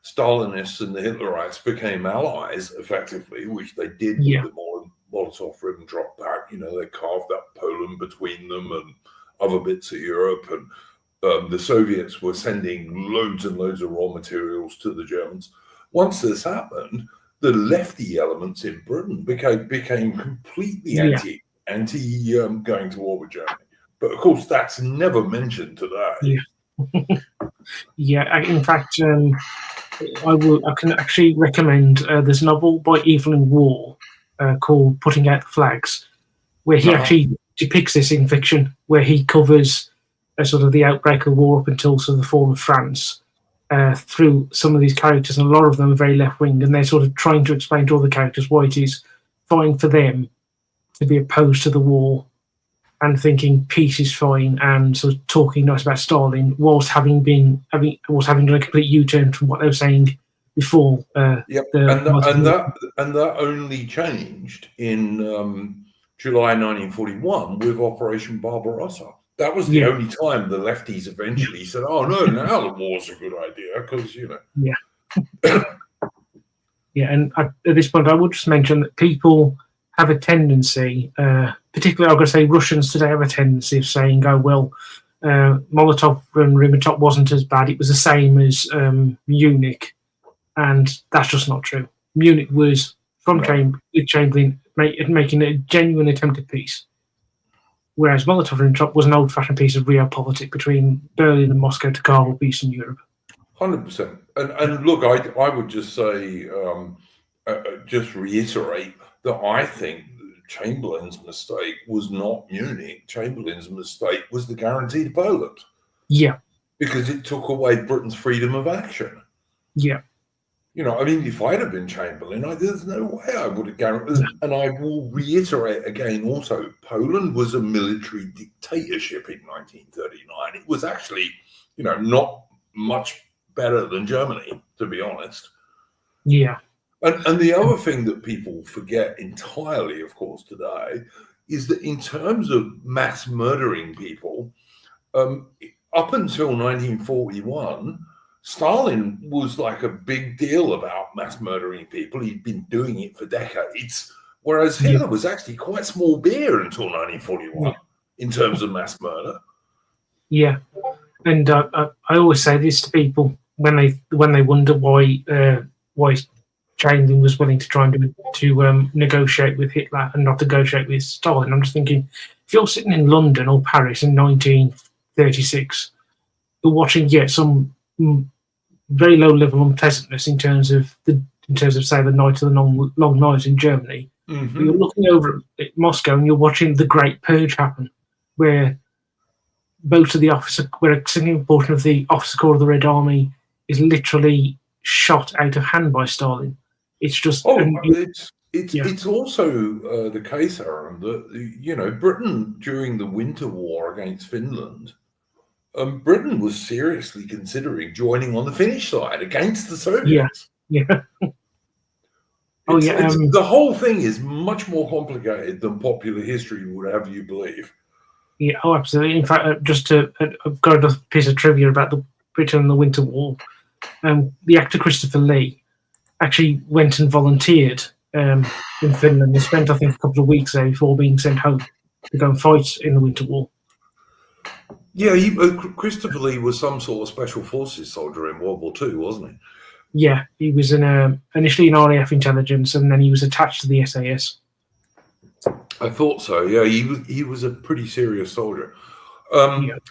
Stalinists and the Hitlerites became allies, effectively, which they did with the Molotov-Ribbentrop Pact, they carved up Poland between them and other bits of Europe, and the Soviets were sending loads and loads of raw materials to the Germans. Once this happened, the lefty elements in Britain became completely anti going to war with Germany. But of course, that's never mentioned today. Yeah. In fact, I can actually recommend there's a novel by Evelyn Waugh called "Putting Out the Flags," where he actually depicts this in fiction, where he covers sort of the outbreak of war up until sort of the fall of France through some of these characters, and a lot of them are very left wing, and they're sort of trying to explain to all the characters why it is fine for them to be opposed to the war and thinking peace is fine, and sort of talking nice about Stalin, whilst having done a complete U-turn from what they were saying before. And that only changed in July 1941 with Operation Barbarossa. That was the only time the lefties eventually said, "Oh no, now the war's a good idea," because and at this point, I would just mention that people have a tendency, particularly I'm going to say Russians today have a tendency of saying, "Oh well, Molotov and Ribbentrop wasn't as bad; it was the same as Munich," and that's just not true. Munich was from Chamberlain making a genuine attempt at peace, whereas Molotov-Ribbentrop was an old-fashioned piece of realpolitik between Berlin and Moscow to carve up Eastern Europe. 100%. And look, I would just say, just reiterate that I think Chamberlain's mistake was not Munich. Chamberlain's mistake was the guarantee to Poland. Yeah. Because it took away Britain's freedom of action. Yeah. If I'd have been Chamberlain, there's no way I would have guaranteed. And I will reiterate again also, Poland was a military dictatorship in 1939. It was actually, not much better than Germany, to be honest. Yeah. And the other thing that people forget entirely, of course, today, is that in terms of mass murdering people, up until 1941, Stalin was like a big deal about mass murdering people. He'd been doing it for decades, whereas Hitler was actually quite small beer until 1941 in terms of mass murder. Yeah, and I always say this to people when they wonder why Chamberlain was willing to try and negotiate with Hitler and not negotiate with Stalin. I'm just thinking, if you're sitting in London or Paris in 1936, you're watching some very low level unpleasantness in terms of say the Night of the Long Knives in Germany. Mm-hmm. You're looking over at Moscow and you're watching the Great Purge happen, where where a significant portion of the officer corps of the Red Army is literally shot out of hand by Stalin. It's just it's also the case, Aaron, that Britain during the Winter War against Finland, Britain was seriously considering joining on the Finnish side against the Soviets. Yeah. The whole thing is much more complicated than popular history would have you believe. Yeah, absolutely. In fact, I've got a piece of trivia about the Britain and the Winter War. The actor Christopher Lee actually went and volunteered in Finland. He spent, I think, a couple of weeks there before being sent home to go and fight in the Winter War. Yeah, Christopher Lee was some sort of special forces soldier in World War II, wasn't he? Yeah, he was initially in RAF intelligence, and then he was attached to the SAS. I thought so. Yeah, he was a pretty serious soldier.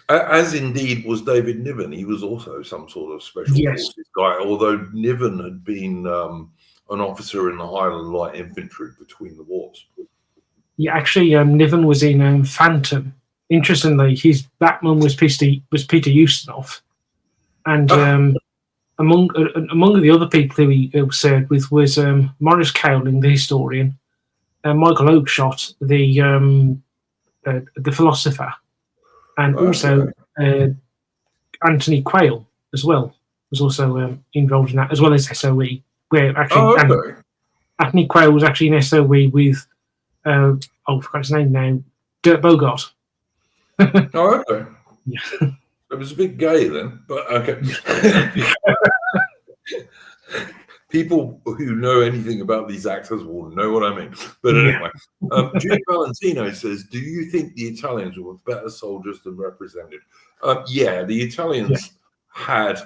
As indeed was David Niven. He was also some sort of special forces guy, although Niven had been an officer in the Highland Light Infantry between the wars. Yeah, actually, Niven was in Phantom. Interestingly, his Batman was Peter Ustinov, and among the other people who he served with was Maurice Cowling, the historian, Michael Oakeshott, the philosopher, and also Anthony Quayle as well was also involved in that, as well as SOE. Where actually Anthony Quayle was actually in SOE with I forgot his name now, Dirk Bogart. Okay. Yeah. It was a bit gay then, but okay. People who know anything about these actors will know what I mean. But anyway, Jude Valentino says, do you think the Italians were better soldiers than represented? Yeah, the Italians had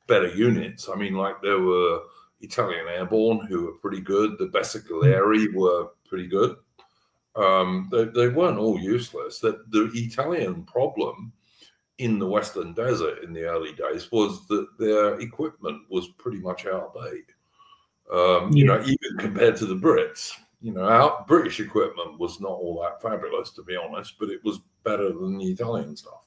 better units. I mean, like there were Italian airborne who were pretty good. The Bersaglieri were pretty good. They weren't all useless. The Italian problem in the Western Desert in the early days was that their equipment was pretty much outdated. Even compared to the Brits, our British equipment was not all that fabulous, to be honest, but it was better than the Italian stuff.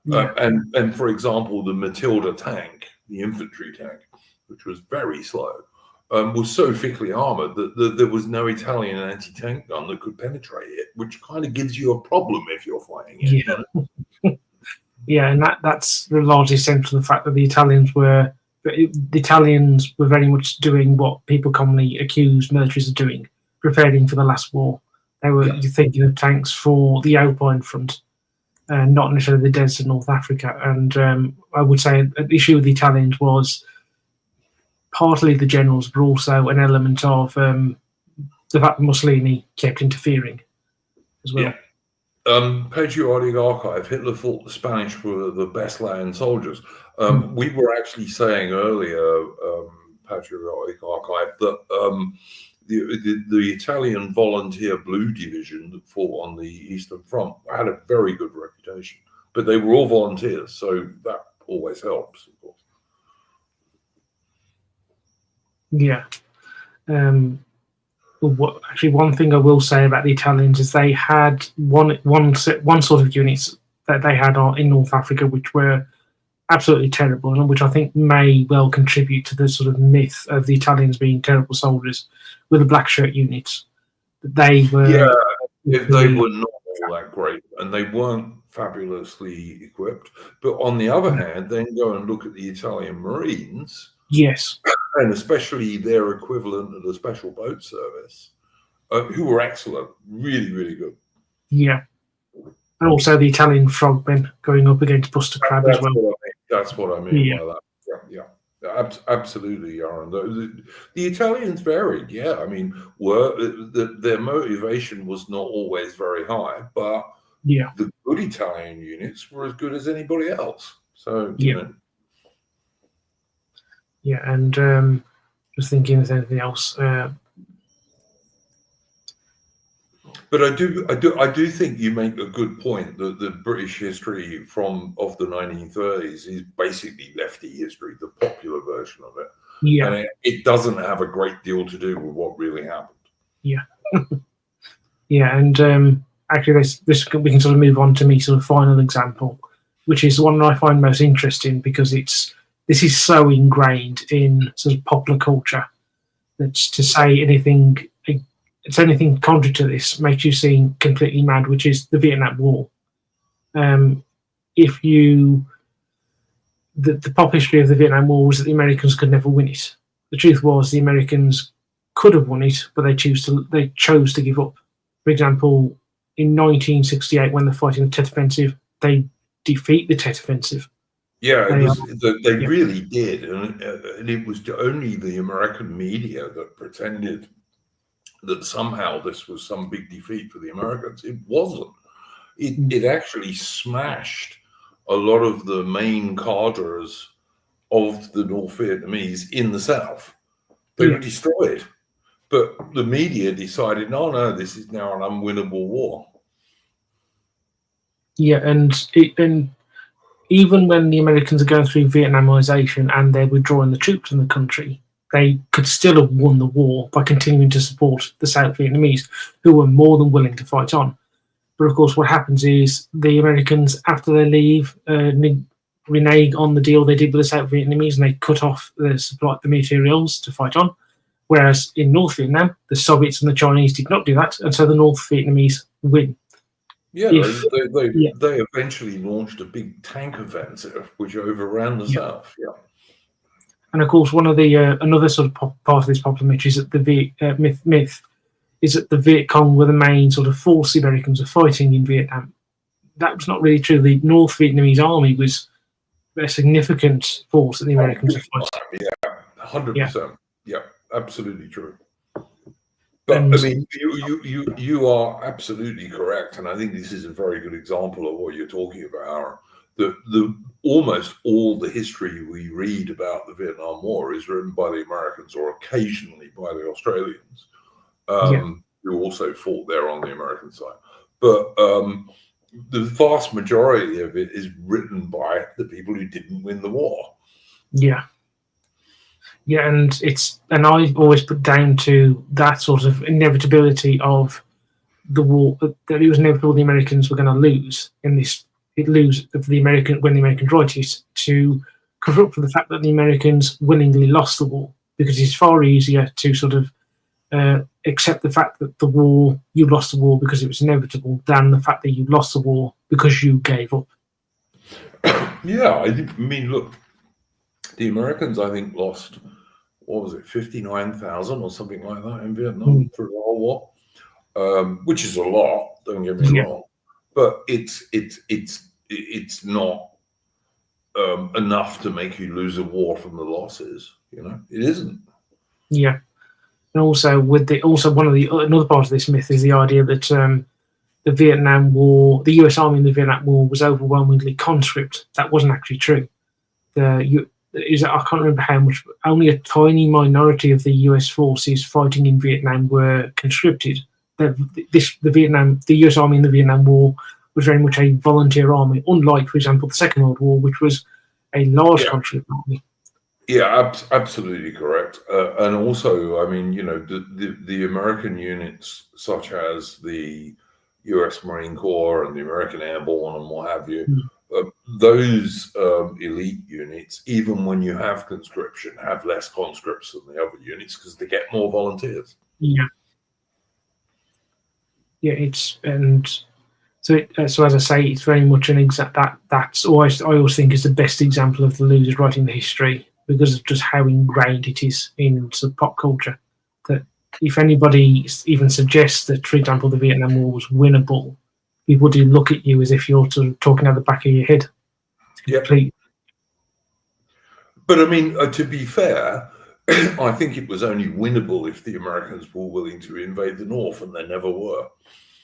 And for example, the Matilda tank, the infantry tank, which was very slow, was so thickly armored that there was no Italian anti-tank gun that could penetrate it, which kind of gives you a problem if you're fighting it. Yeah, and that's largely central to the fact that the Italians were very much doing what people commonly accuse militaries of doing, preparing for the last war. They were thinking of tanks for the Alpine front, not necessarily the desert of North Africa. And I would say the issue with the Italians was partly the generals, but also an element of the fact that Mussolini kept interfering as well. Yeah. Patriotic Archive, Hitler thought the Spanish were the best land soldiers. We were actually saying earlier, Patriotic Archive, that the Italian Volunteer Blue Division that fought on the Eastern Front had a very good reputation, but they were all volunteers, so that always helps, of course. Yeah. Actually, one thing I will say about the Italians is they had one sort of units that they had in North Africa which were absolutely terrible, and which I think may well contribute to the sort of myth of the Italians being terrible soldiers, were the black shirt units. They were they were not all that great, and they weren't fabulously equipped. But on the other hand, then go and look at the Italian Marines. Yes. And especially their equivalent of the Special Boat Service, who were excellent, really, really good. Yeah. And also the Italian frogmen going up against Buster Crabbe as well. That's what I mean by that. Yeah. absolutely, Aaron. The Italians varied. Yeah, I mean, their motivation was not always very high, but Yeah, the good Italian units were as good as anybody else. So yeah, yeah. And just thinking, if there's anything else. But I do think you make a good point that the British history of the 1930s is basically lefty history, the popular version of it, Yeah, and it doesn't have a great deal to do with what really happened. yeah, yeah. And actually, this we can sort of move on to me sort of final example, which is the one that I find most interesting because this is so ingrained in sort of popular culture that to say anything. It's anything contrary to this makes you seem completely mad, which is the Vietnam War. If you the pop history of the Vietnam War was that the Americans could never win it. The truth was the Americans could have won it, but they chose to give up. For example, in 1968, when they're fighting the Tet Offensive, they defeat the Tet Offensive. Yeah, they really did, and it was only the American media that pretended that somehow this was some big defeat for the Americans. It wasn't. It actually smashed a lot of the main cadres of the North Vietnamese in the South. They were destroyed. But the media decided, no, this is now an unwinnable war. Yeah, and even when the Americans are going through Vietnamization and they're withdrawing the troops from the country, they could still have won the war by continuing to support the South Vietnamese, who were more than willing to fight on. But of course, what happens is the Americans, after they leave, renege on the deal they did with the South Vietnamese, and they cut off the materials to fight on. Whereas in North Vietnam, the Soviets and the Chinese did not do that, and so the North Vietnamese win. Yeah, they eventually launched a big tank offensive, which overran the South. Yeah. And of course, one of the another sort of part of this problem, which is that the myth is that the Viet Cong were the main sort of force the Americans were fighting in Vietnam. That was not really true. The North Vietnamese army was a significant force that the Americans were fighting. Yeah, 100%. Yeah, absolutely true. But I mean, you are absolutely correct, and I think this is a very good example of what you're talking about. The almost all the history we read about the Vietnam War is written by the Americans or occasionally by the Australians, who also fought there on the American side. But the vast majority of it is written by the people who didn't win the war. Yeah. Yeah, and I always put down to that sort of inevitability of the war, that it was inevitable the Americans were going to lose in this. When the Americans write it, to cover up for the fact that the Americans willingly lost the war, because it's far easier to sort of accept the fact that you lost the war because it was inevitable than the fact that you lost the war because you gave up. Yeah, I mean, look, the Americans, I think, lost, 59,000 or something like that in Vietnam for the whole war, which is a lot. Don't get me wrong, but it's not enough to make you lose a war from the losses. It isn't. Yeah, and also another part of this myth is the idea that the Vietnam War, the U.S. Army in the Vietnam War was overwhelmingly conscript. That wasn't actually true. I can't remember how much. Only a tiny minority of the U.S. forces fighting in Vietnam were conscripted. The U.S. Army in the Vietnam War was very much a volunteer army, unlike, for example, the Second World War, which was a large conscript army. Yeah, absolutely correct. And also, I mean, the American units, such as the U.S. Marine Corps and the American Airborne and what have you, those elite units, even when you have conscription, have less conscripts than the other units because they get more volunteers. Yeah. Yeah, so as I say, it's very much an exact that's always, I always think, is the best example of the losers writing the history because of just how ingrained it is in sort of pop culture. That if anybody even suggests that, for example, the Vietnam War was winnable, people do look at you as if you're sort of talking out the back of your head. Yeah. But I mean, to be fair, I think it was only winnable if the Americans were willing to invade the North, and they never were.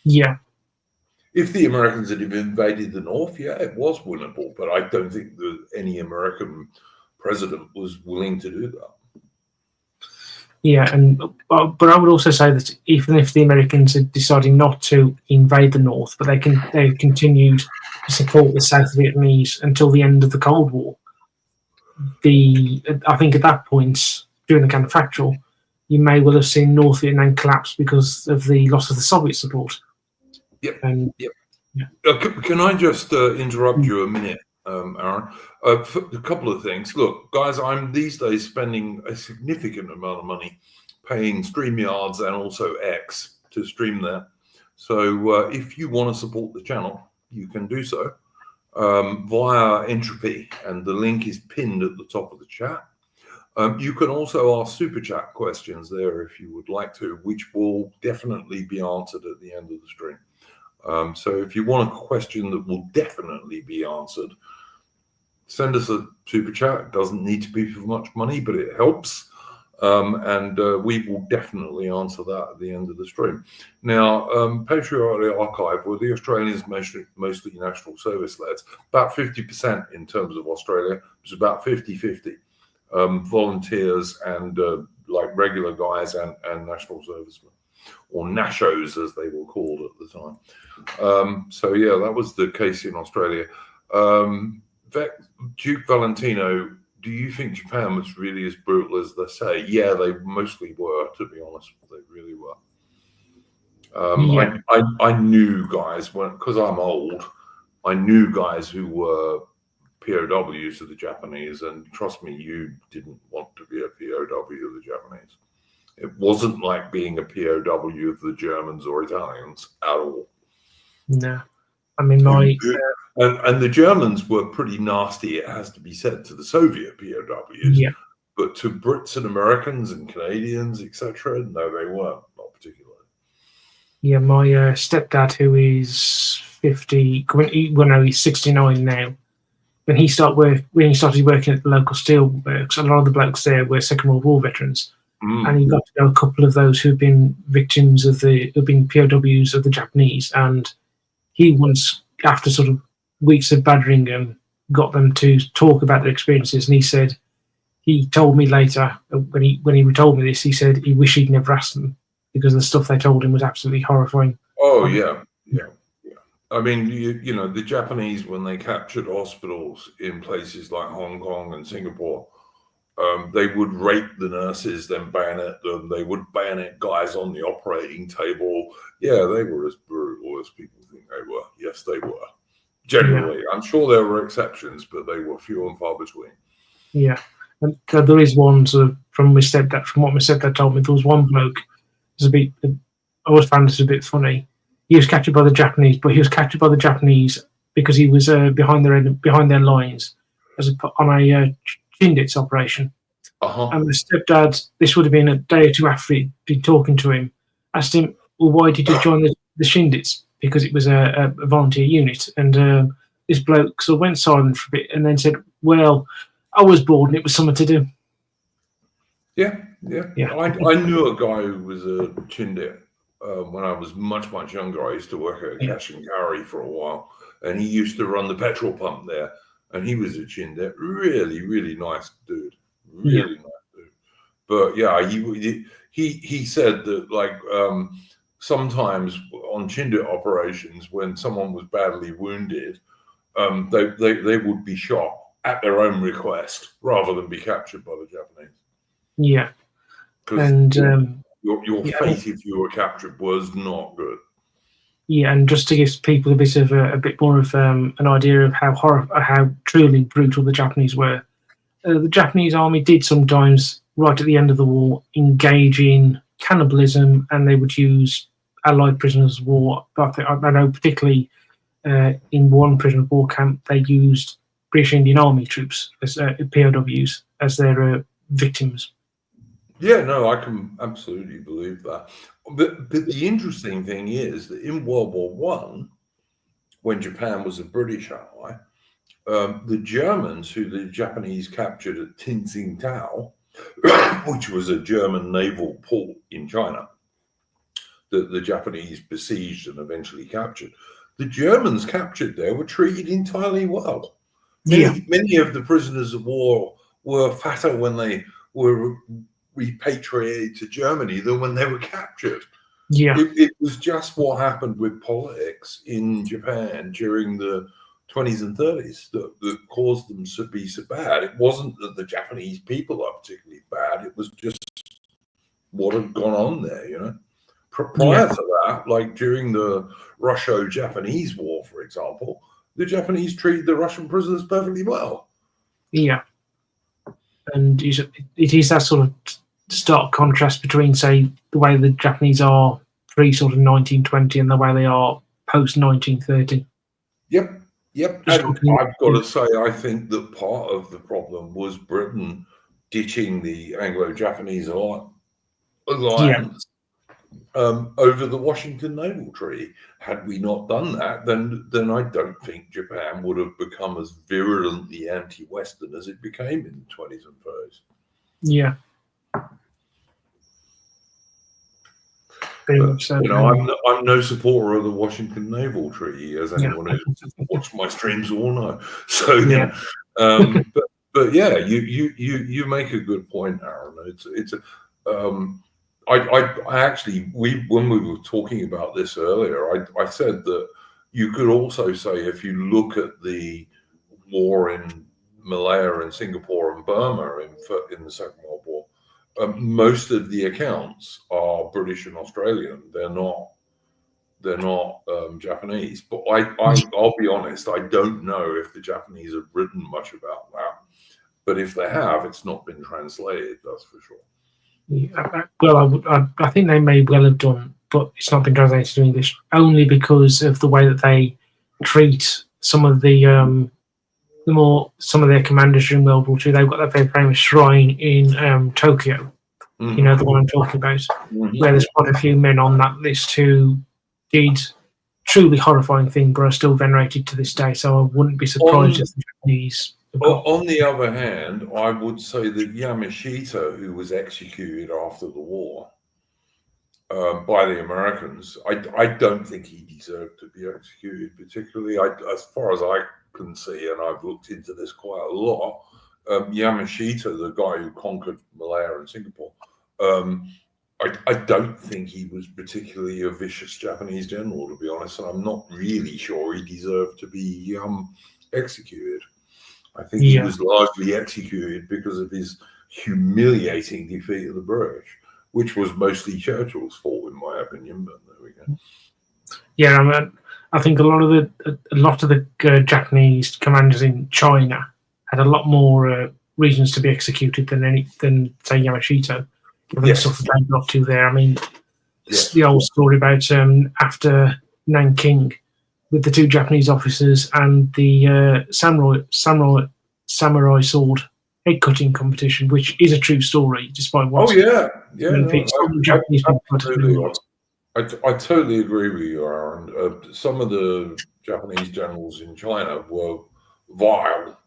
Yeah. If the Americans had invaded the North, yeah, it was winnable, but I don't think that any American president was willing to do that. Yeah, but I would also say that even if the Americans had decided not to invade the North, but they continued to support the South Vietnamese until the end of the Cold War. I think at that point during the counterfactual, you may well have seen North Vietnam collapse because of the loss of the Soviet support. Yep. Yeah. Can I just interrupt you a minute, Aaron? For a couple of things. Look, guys, I'm these days spending a significant amount of money paying StreamYards and also X to stream there. So if you want to support the channel, you can do so via Entropy, and the link is pinned at the top of the chat. You can also ask super chat questions there if you would like to, which will definitely be answered at the end of the stream. So if you want a question that will definitely be answered, send us a super chat. It doesn't need to be for much money, but it helps. And we will definitely answer that at the end of the stream. Now, Patriotic Archive were the Australians, mostly national service lads, about 50% in terms of Australia. It was about 50-50, volunteers and like regular guys and national servicemen, or Nashos as they were called at the time. So yeah, that was the case in Australia. Duke Valentino, do you think Japan was really as brutal as they say? Yeah, they mostly were, to be honest. They really were. I knew guys, because I'm old, I knew guys who were POWs of the Japanese, and trust me, you didn't want to be a POW of the Japanese. It wasn't like being a POW of the Germans or Italians at all. No. I mean, and the Germans were pretty nasty, it has to be said, to the Soviet POWs. Yeah. But to Brits and Americans and Canadians, etc., no, they weren't, not particularly. Yeah, my stepdad, who is 50, well, no, he's 69 now. When he started working at the local steelworks, a lot of the blokes there were Second World War veterans, and he got to know a couple of those who've been victims of who've been POWs of the Japanese, and he once, after sort of weeks of badgering them, got them to talk about their experiences, and he said, he told me later, when he told me this, he said he wished he'd never asked them, because the stuff they told him was absolutely horrifying. Oh, yeah. I mean, you know, the Japanese, when they captured hospitals in places like Hong Kong and Singapore, they would rape the nurses, then bayonet them. They would bayonet guys on the operating table. Yeah, they were as brutal as people think they were. Yes, they were. Generally, yeah. I'm sure there were exceptions, but they were few and far between. Yeah, and there is one sort of from what my stepdad told me. There was one bloke. I always found this a bit funny. He was captured by the Japanese, but he was captured by the Japanese because he was behind their lines on a Chindits operation. And my stepdad, this would have been a day or two after he'd been talking to him, asked him, well, why did you join the Chindits? Because it was a volunteer unit. And this bloke sort of went silent for a bit and then said, well, I was bored and it was something to do. Yeah. I knew a guy who was a Chindit when I was much, much younger. I used to work at Cash and Carry for a while, and he used to run the petrol pump there, and he was a Chindit. Really, really nice dude. Really nice dude. But yeah, he said that, like, sometimes on Chindit operations, when someone was badly wounded, they would be shot at their own request rather than be captured by the Japanese. Yeah. And your fate if you were captured was not good. Yeah, and just to give people a bit more of an idea of how truly brutal the Japanese were, the Japanese army did sometimes, right at the end of the war, engage in cannibalism, and they would use Allied prisoners of war. But I know particularly in one prisoner of war camp, they used British Indian Army troops as POWs as their victims. Yeah, no, I can absolutely believe that. But the interesting thing is that in World War I, when Japan was a British ally, The Germans, who the Japanese captured at Tinxingtao, which was a German naval port in China, that the Japanese besieged and eventually captured. The Germans captured there were treated entirely well. Many of the prisoners of war were fatter when they were repatriated to Germany than when they were captured. It was just what happened with politics in Japan during the 20s and 30s that caused them to be so bad. It wasn't that the Japanese people are particularly bad. It was just what had gone on there, you know. Prior to that, like during the Russo-Japanese War, for example, the Japanese treated the Russian prisoners perfectly well. Yeah. And it is that sort of stark contrast between, say, the way the Japanese are pre sort of 1920 and the way they are post 1930. Yep. And I've got to say, I think that part of the problem was Britain ditching the Anglo-Japanese alliance over the Washington Naval Treaty. Had we not done that, then I don't think Japan would have become as virulently anti-Western as it became in the 20s and 30s. Yeah. But, you know, I'm no supporter of the Washington Naval Treaty, as anyone who's watched my streams will know. So yeah, but yeah, you make a good point, Aaron. I actually when we were talking about this earlier, I said that you could also say if you look at the war in Malaya and Singapore and Burma in the Second World War. Most of the accounts are British and Australian. They're not Japanese. But I'll be honest, I don't know if the Japanese have written much about that. But if they have, it's not been translated. That's for sure. Yeah, well, I think they may well have done, but it's not been translated to English only because of the way that they treat some of their commanders during World War II. They've got that very famous shrine in Tokyo. Mm-hmm. You know, the one I'm talking about, where there's quite a few men on that list who did truly horrifying things, but are still venerated to this day. So I wouldn't be surprised if the Japanese. On the other hand, I would say that Yamashita, who was executed after the war by the Americans, I don't think he deserved to be executed particularly. As far as I can see, and I've looked into this quite a lot, Yamashita, the guy who conquered Malaya and Singapore, I don't think he was particularly a vicious Japanese general, to be honest, and I'm not really sure he deserved to be executed. I think he was largely executed because of his humiliating defeat of the British, which was mostly Churchill's fault, in my opinion. But there we go. Yeah, I mean, I think a lot of the Japanese commanders in China had a lot more reasons to be executed than say Yamashita, given the stuff that they got to there. I mean, the old story about after Nanking, with the two Japanese officers and the samurai sword head cutting competition, which is a true story, despite what. I totally agree with you, Aaron. Some of the Japanese generals in China were vile.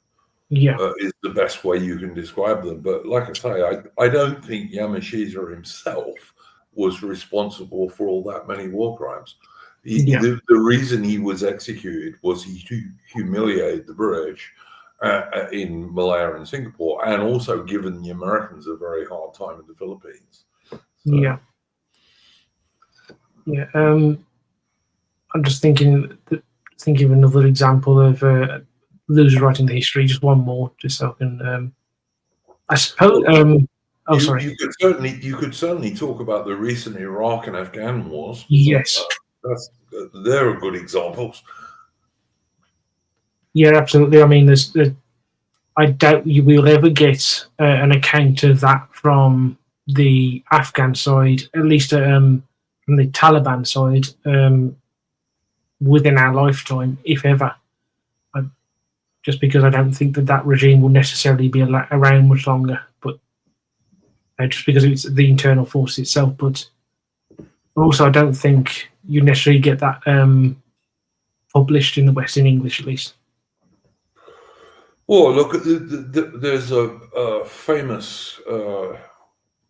Is the best way you can describe them. But like I say, I don't think Yamashita himself was responsible for all that many war crimes. The reason he was executed was he humiliated the British in Malaya and Singapore, and also given the Americans a very hard time in the Philippines. So. I'm just thinking of another example of losers writing the history. Just one more, just so I can. I suppose. You could certainly talk about the recent Iraq and Afghan wars. Yes. They're good examples. Yeah, absolutely. I mean, I doubt you will ever get an account of that from the Afghan side, at least from the Taliban side, within our lifetime, if ever. Just because I don't think that regime will necessarily be around much longer, but just because it's the internal force itself. But also, I don't think you necessarily get that published in the West in English, at least. Well, look, there's a famous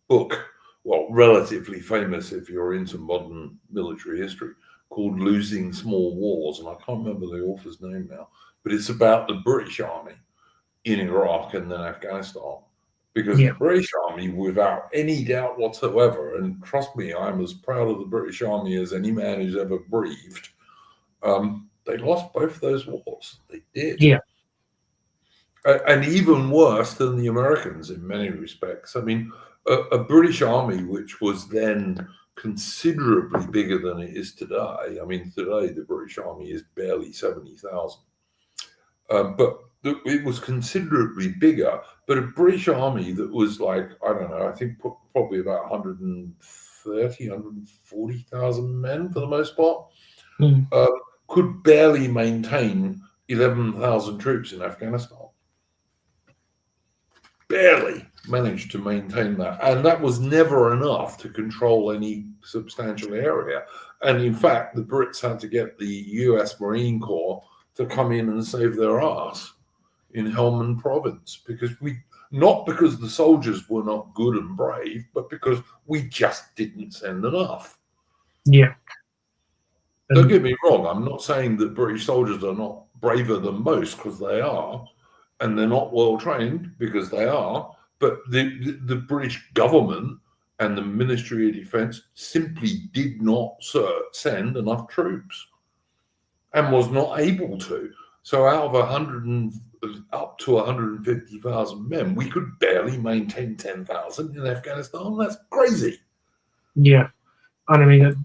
book, well, relatively famous if you're into modern military history, called Losing Small Wars. And I can't remember the author's name now, but it's about the British Army in Iraq and then Afghanistan. Because Yeah. the British Army, without any doubt whatsoever, and trust me, I'm as proud of the British Army as any man who's ever breathed, they lost both those wars. They did. Yeah. And even worse than the Americans in many respects. I mean, a British Army, which was then considerably bigger than it is today. I mean, today the British Army is barely 70,000. But it was considerably bigger. But a British Army that was like, I don't know, I think probably about 130, 140,000 men for the most part, could barely maintain 11,000 troops in Afghanistan. Barely managed to maintain that. And that was never enough to control any substantial area. And in fact, the Brits had to get the US Marine Corps to come in and save their ass in Helmand Province, not because the soldiers were not good and brave, but because we just didn't send enough. Yeah. Don't get me wrong, I'm not saying that British soldiers are not braver than most, because they are. And they're not well trained, because they are, but the British government and the Ministry of Defence simply did not send enough troops, and was not able to. So out of up to 150,000 men, we could barely maintain 10,000 in Afghanistan. That's crazy. Yeah, and I mean,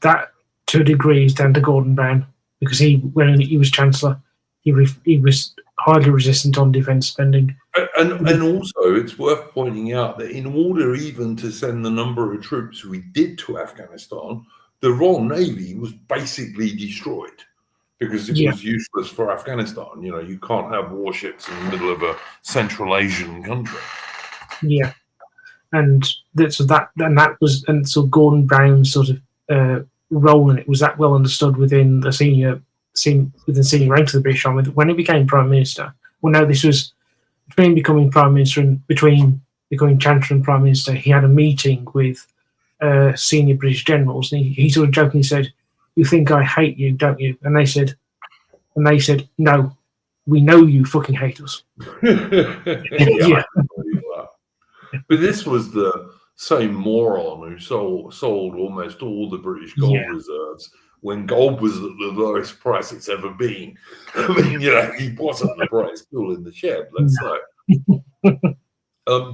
that to a degree is down to Gordon Brown, because when he was Chancellor, he was highly resistant on defence spending. And also, it's worth pointing out that in order even to send the number of troops we did to Afghanistan, the Royal Navy was basically destroyed, because it was useless for Afghanistan. You know, you can't have warships in the middle of a Central Asian country. Yeah, and so Gordon Brown's sort of role in it was that well understood within the senior ranks of the British Army that when he became Prime Minister, well, no, this was between becoming Prime Minister and between becoming Chancellor and Prime Minister, he had a meeting with senior British generals, and he sort of jokingly said, "You think I hate you, don't you?" And they said, "No, we know you fucking hate us." Yeah. But this was the same moron who sold almost all the British gold reserves when gold was at the lowest price it's ever been. I mean, you know, he wasn't the brightest tool in the shed, let's say.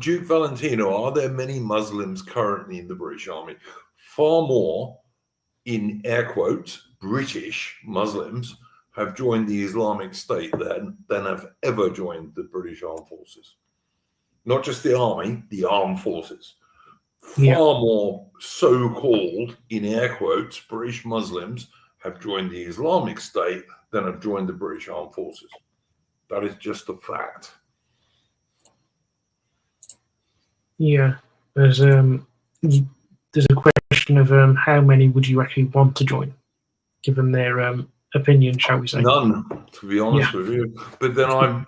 Duke Valentino, are there many Muslims currently in the British Army? Far more, in air quotes, British Muslims have joined the Islamic State than have ever joined the British Armed Forces. Not just the army, the armed forces. Far more so-called, in air quotes, British Muslims have joined the Islamic State than have joined the British Armed Forces. That is just a fact. Yeah, there's a question of how many would you actually want to join, given their opinion, shall we say? None, to be honest with you. But then I'm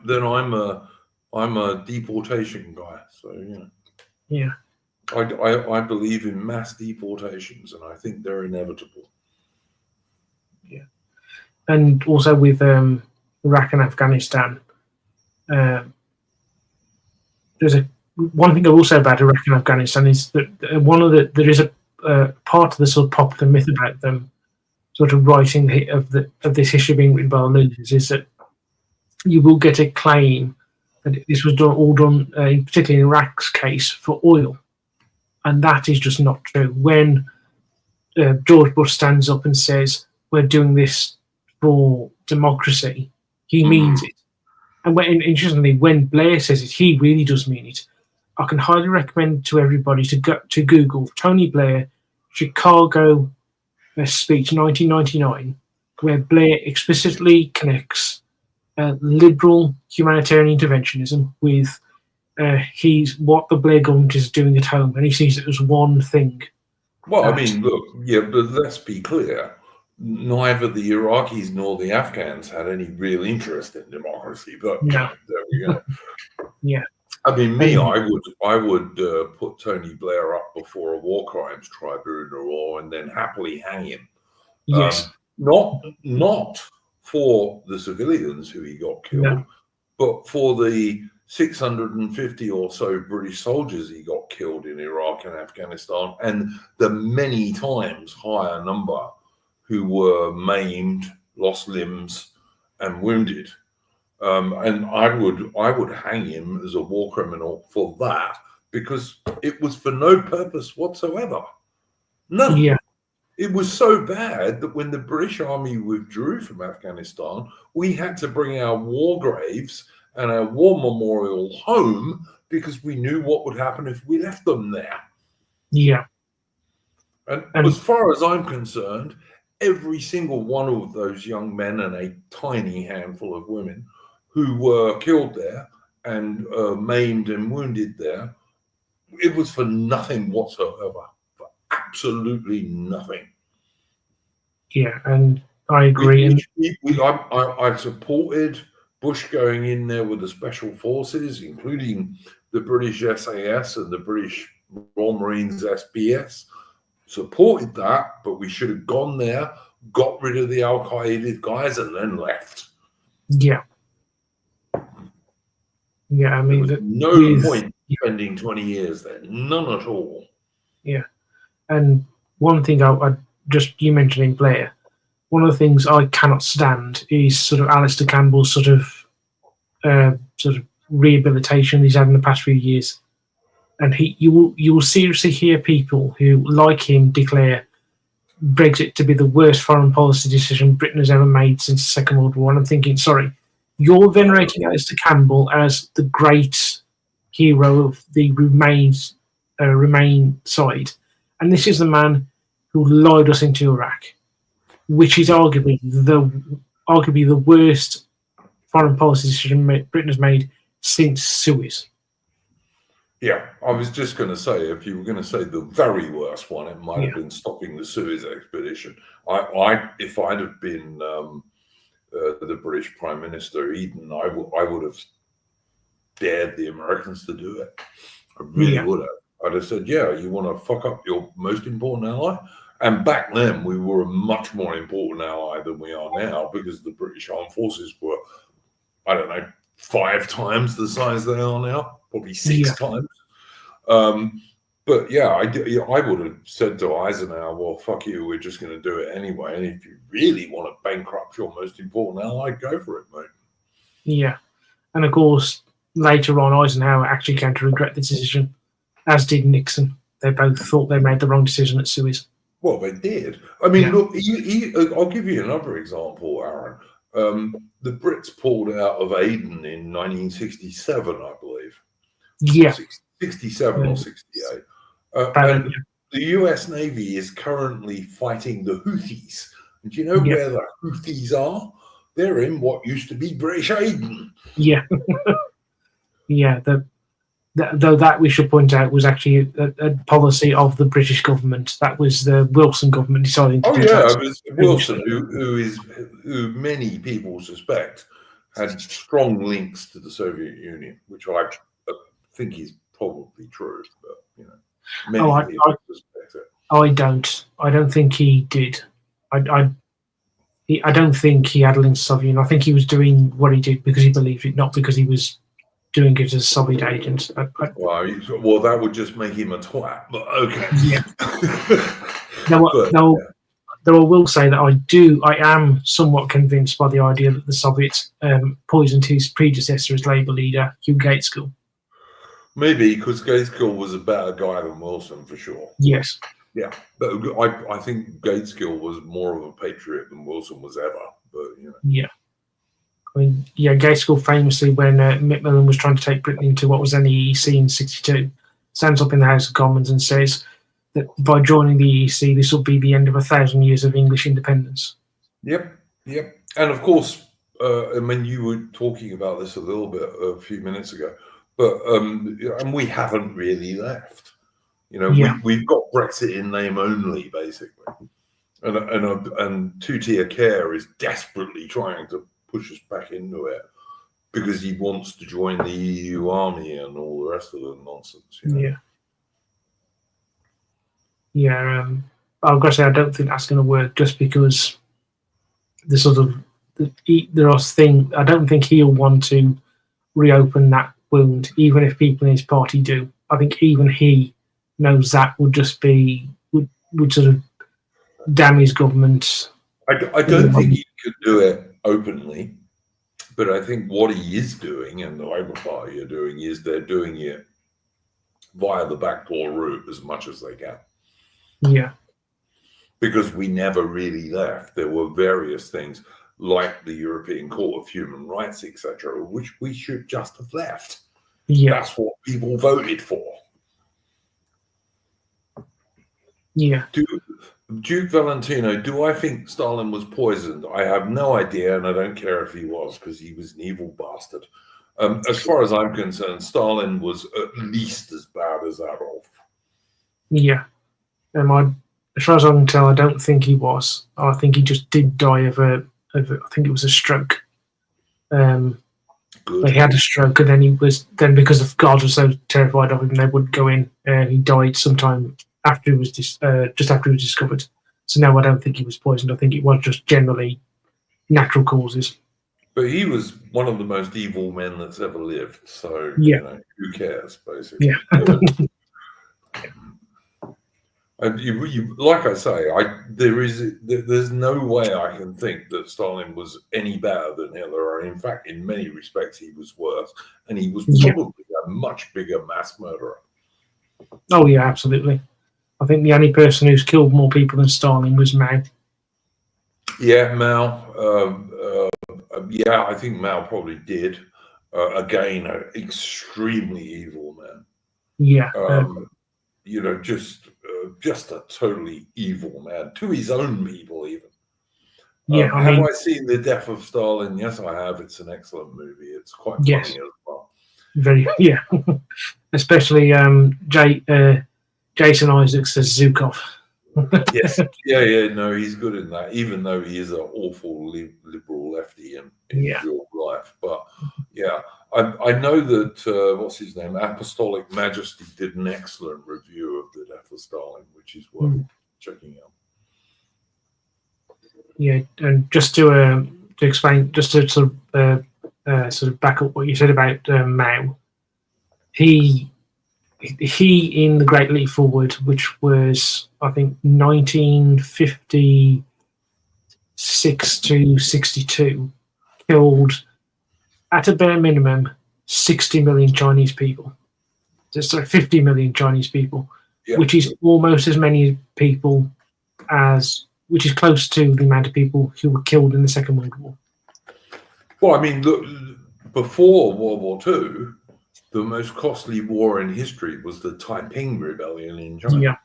a deportation guy, so yeah. I believe in mass deportations, and I think they're inevitable. Yeah, and also with Iraq and Afghanistan, there's one thing I will say about Iraq and Afghanistan is that there is a part of the sort of popular myth about them sort of writing of this history being written by the losers is that you will get a claim that this was all done, particularly in Iraq's case, for oil. And that is just not true. When George Bush stands up and says, "We're doing this for democracy," he means it. And interestingly, when Blair says it, he really does mean it. I can highly recommend to everybody to go to Google Tony Blair Chicago speech 1999, where Blair explicitly connects liberal humanitarian interventionism with what the Blair government is doing at home, and he sees it as one thing. Well, I mean, look, but let's be clear. neither the Iraqis nor the Afghans had any real interest in democracy. But No. there we go. Yeah. I mean, I would put Tony Blair up before a war crimes tribunal and then happily hang him. Yes. Not for the civilians who he got killed, but for the 650 or so British soldiers he got killed in Iraq and Afghanistan, and the many times higher number who were maimed, lost limbs, and wounded. And I would hang him as a war criminal for that, because it was for no purpose whatsoever. None. Yeah. It was so bad that when the British Army withdrew from Afghanistan, we had to bring our war graves and our war memorial home because we knew what would happen if we left them there. Yeah. And as far as I'm concerned, every single one of those young men and a tiny handful of women who were killed there and maimed and wounded there, it was for nothing whatsoever. Absolutely nothing. Yeah, and I agree. I supported Bush going in there with the special forces, including the British SAS and the British Royal Marines SBS. Supported that, but we should have gone there, got rid of the Al Qaeda guys, and then left. Yeah. Yeah, I mean, no point spending 20 years there, none at all. Yeah. And one thing you mentioning Blair, one of the things I cannot stand is sort of Alistair Campbell's sort of rehabilitation he's had in the past few years. And you will seriously hear people who, like him, declare Brexit to be the worst foreign policy decision Britain has ever made since the Second World War. And I'm thinking, sorry, you're venerating Alistair Campbell as the great hero of the Remain side. And this is the man who lured us into Iraq, which is arguably the worst foreign policy decision Britain has made since Suez. Yeah, I was just going to say, if you were going to say the very worst one, it might have been stopping the Suez expedition. If I'd have been the British Prime Minister, Eden, I would have dared the Americans to do it. I really would have. I'd have said, yeah, you want to fuck up your most important ally? And back then, we were a much more important ally than we are now, because the British Armed Forces were, I don't know, 5 times the size they are now, probably 6 times. But yeah, I would have said to Eisenhower, well, fuck you, we're just going to do it anyway. And if you really want to bankrupt your most important ally, go for it, mate. Yeah. And of course, later on, Eisenhower actually came to regret the decision, as did Nixon. They both thought they made the wrong decision at Suez. Well, they did. I mean, look, I'll give you another example, Aaron. The Brits pulled out of Aden in 1967, I believe. Yeah. 67 or 68. And the US Navy is currently fighting the Houthis. And do you know where the Houthis are? They're in what used to be British Aden. Yeah. Yeah. Though that we should point out was actually a policy of the British government. That was the Wilson government deciding to do that. It was Wilson, who many people suspect had strong links to the Soviet Union, which I think is probably true. But you know, many people suspect it. I don't think he did. I don't think he had links to Soviet Union. I think he was doing what he did because he believed it, not because he was doing it as a Soviet agent. Well, that would just make him a twat, but okay. Yeah. Though I will say that I am somewhat convinced by the idea that the Soviets poisoned his predecessor as Labour leader, Hugh Gaitskell. Maybe, because Gaitskell was a better guy than Wilson, for sure. Yes. Yeah, but I think Gaitskell was more of a patriot than Wilson was ever, but you know. Yeah. I mean, Gaitskell famously, when Macmillan was trying to take Britain into what was then the EEC in '62, stands up in the House of Commons and says that by joining the EEC, this will be the end of 1,000 years of English independence. Yep. And of course, I mean, you were talking about this a little bit a few minutes ago, but and we haven't really left. You know, we've got Brexit in name only, basically. and two-tier care is desperately trying to push us back into it because he wants to join the EU army and all the rest of the nonsense. I've got to say, I don't think that's going to work just because the sort of there are things. I don't think he'll want to reopen that wound, even if people in his party do. I think even he knows that would just be would sort of damn his government. I don't think he could do it openly, but I think what he is doing and the Labour Party are doing is they're doing it via the backdoor route as much as they can. Yeah. Because we never really left. There were various things like the European Court of Human Rights, etc., which we should just have left. Yeah. That's what people voted for. Yeah. Duke Valentino, do I think Stalin was poisoned? I have no idea, and I don't care if he was, because he was an evil bastard. As far as I'm concerned, Stalin was at least as bad as Adolf. Yeah. As far as I can tell, I don't think he was. I think he just did die of I think it was a stroke. He had a stroke, and then because of God was so terrified of him, they would go in, and he died sometime after he was just after he was discovered. So no, I don't think he was poisoned. I think it was just generally natural causes. But he was one of the most evil men that's ever lived. So who cares, basically? Yeah. And you, like I say, there's no way I can think that Stalin was any better than Hitler. In fact, in many respects, he was worse, and he was probably a much bigger mass murderer. Oh yeah, absolutely. I think the only person who's killed more people than Stalin was Mao. Yeah, Mao. I think Mao probably did. Again, an extremely evil man. Yeah. Just a totally evil man to his own people, even. Yeah. Have I seen The Death of Stalin? Yes, I have. It's an excellent movie. It's quite funny as well. Very, yeah. Especially Jason Isaacs as Zhukov. Yes. Yeah. No, he's good in that, even though he is an awful liberal lefty in real life. But yeah, I know that what's his name, Apostolic Majesty, did an excellent review of The Death of Stalin, which is worth checking out. Yeah, and just to explain, just to sort of back up what you said about Mao, he in the Great Leap Forward, which was I think 1956 to 62, killed at a bare minimum 60 million Chinese people. Sorry, 50 million Chinese people, which is almost as many people which is close to the amount of people who were killed in the Second World War. Well, I mean, look, before World War II, the most costly war in history was the Taiping Rebellion in China. Yeah.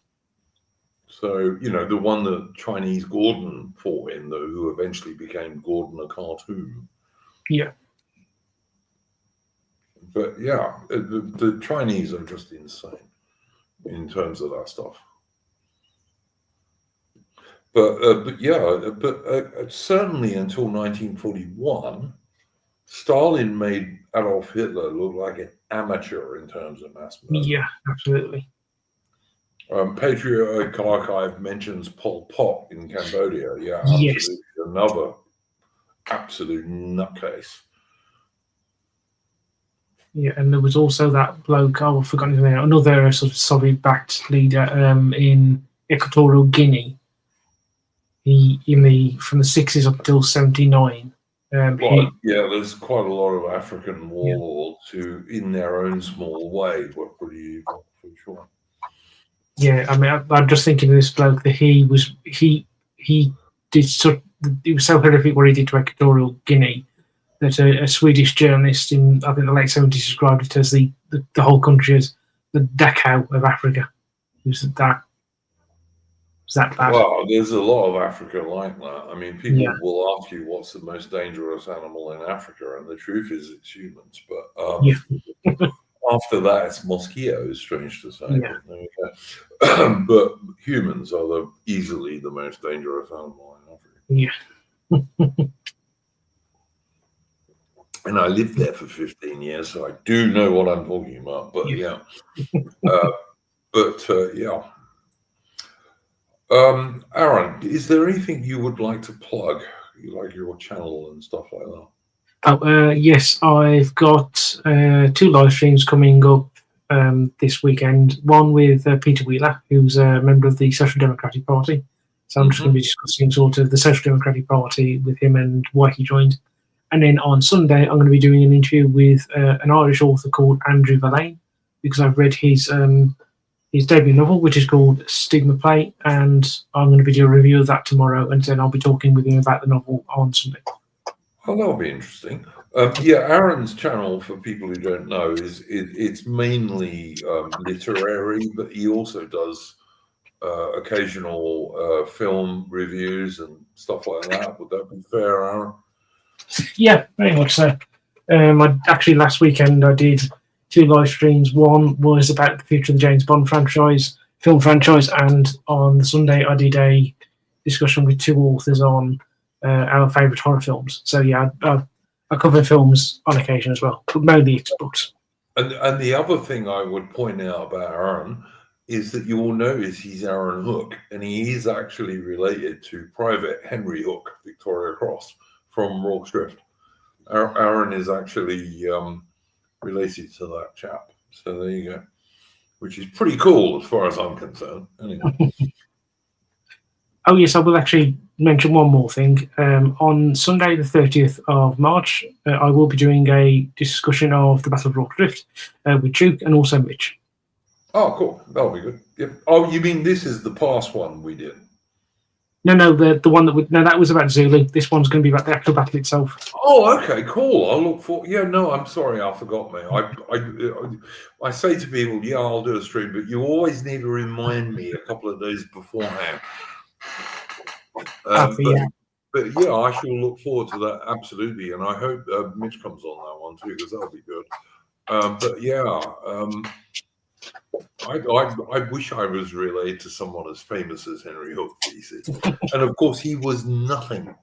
So, the one that Chinese Gordon fought in, who eventually became Gordon a cartoon. Yeah. But yeah, the Chinese are just insane in terms of that stuff. But certainly until 1941, Stalin made Adolf Hitler look like an amateur in terms of mass murder. Yeah, absolutely. Patriotic Archive mentions Pol Pot in Cambodia. Yeah, absolutely. Yes. Another absolute nutcase. Yeah, and there was also that bloke, I've forgotten his name, another sort of Soviet-backed leader in Equatorial Guinea. From the 60s up until 79. There's quite a lot of African warlords who, in their own small way, were pretty evil, for sure. Yeah, I mean, I'm just thinking of this bloke that he was so horrific what he did to Equatorial Guinea that a Swedish journalist in, I think, the late 70s described it as the whole country as the Dachau of Africa. It was that bad. Well, there's a lot of Africa like that. I mean, people will ask you what's the most dangerous animal in Africa, and the truth is it's humans. But After that, it's mosquitoes, strange to say. Yeah. But there we go. But humans are easily the most dangerous animal in Africa. Yeah. And I lived there for 15 years, so I do know what I'm talking about. But Yeah. yeah. Aaron, is there anything you would like to plug, like your channel and stuff like that? Oh, yes, I've got 2 live streams coming up this weekend. One with Peter Wheeler, who's a member of the Social Democratic Party. So I'm just going to be discussing sort of the Social Democratic Party with him and why he joined. And then on Sunday, I'm going to be doing an interview with an Irish author called Andrew Verlaine, because I've read his debut novel, which is called Stigma Play, and I'm going to be doing a review of that tomorrow, and then I'll be talking with him about the novel on Sunday. Oh, that'll be interesting. Yeah, Aaron's channel, for people who don't know, it's mainly literary, but he also does occasional film reviews and stuff like that. Would that be fair, Aaron? Yeah, very much so. Actually, last weekend I did 2 live streams. One was about the future of the James Bond film franchise, and on Sunday I did a discussion with 2 authors on our favourite horror films. So yeah, I cover films on occasion as well, but mainly it's books. And the other thing I would point out about Aaron is that you will notice he's Aaron Hook, and he is actually related to Private Henry Hook, Victoria Cross, from Rorke's Drift. Aaron is actually related to that chap. So there you go, which is pretty cool as far as I'm concerned. Anyway. Oh yes, I will actually mention one more thing. On Sunday, the 30th of March, I will be doing a discussion of the Battle of Rorke's Drift with Duke and also Mitch. Oh, cool. That'll be good. Yep. Oh, you mean this is the past one we did? No, the one that was about Zulu. This one's going to be about the actual battle itself. Oh, okay, cool. I'll look for. Yeah, no, I'm sorry, I forgot, mate. I say to people, yeah, I'll do a stream, but you always need to remind me a couple of days beforehand. But yeah, I shall look forward to that absolutely, and I hope Mitch comes on that one too, because that'll be good. But yeah, I wish I was related to someone as famous as Henry Hook, and of course he was nothing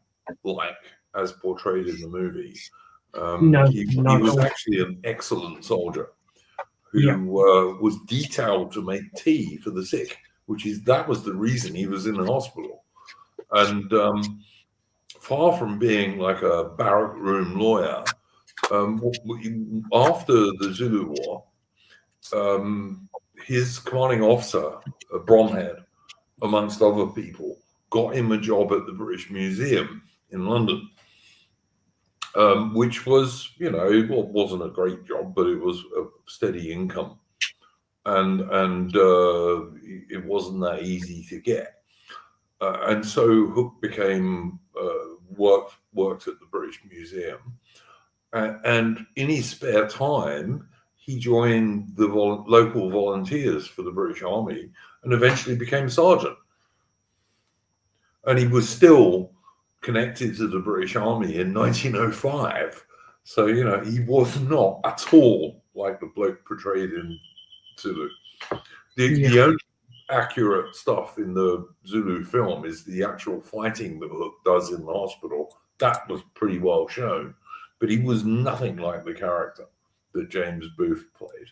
like as portrayed in the movie. He was actually an excellent soldier who was detailed to make tea for the sick, that was the reason he was in the hospital. And far from being like a barrack room lawyer, after the Zulu War, his commanding officer, Bromhead, amongst other people, got him a job at the British Museum in London, which was, it wasn't a great job, but it was a steady income, and it wasn't that easy to get. And so Hook became worked at the British Museum, and in his spare time, he joined the local volunteers for the British Army and eventually became sergeant. And he was still connected to the British Army in 1905. So, he was not at all like the bloke portrayed in Zulu. The only accurate stuff in the Zulu film is the actual fighting that Hook does in the hospital. That was pretty well shown. But he was nothing like the character that James Booth played.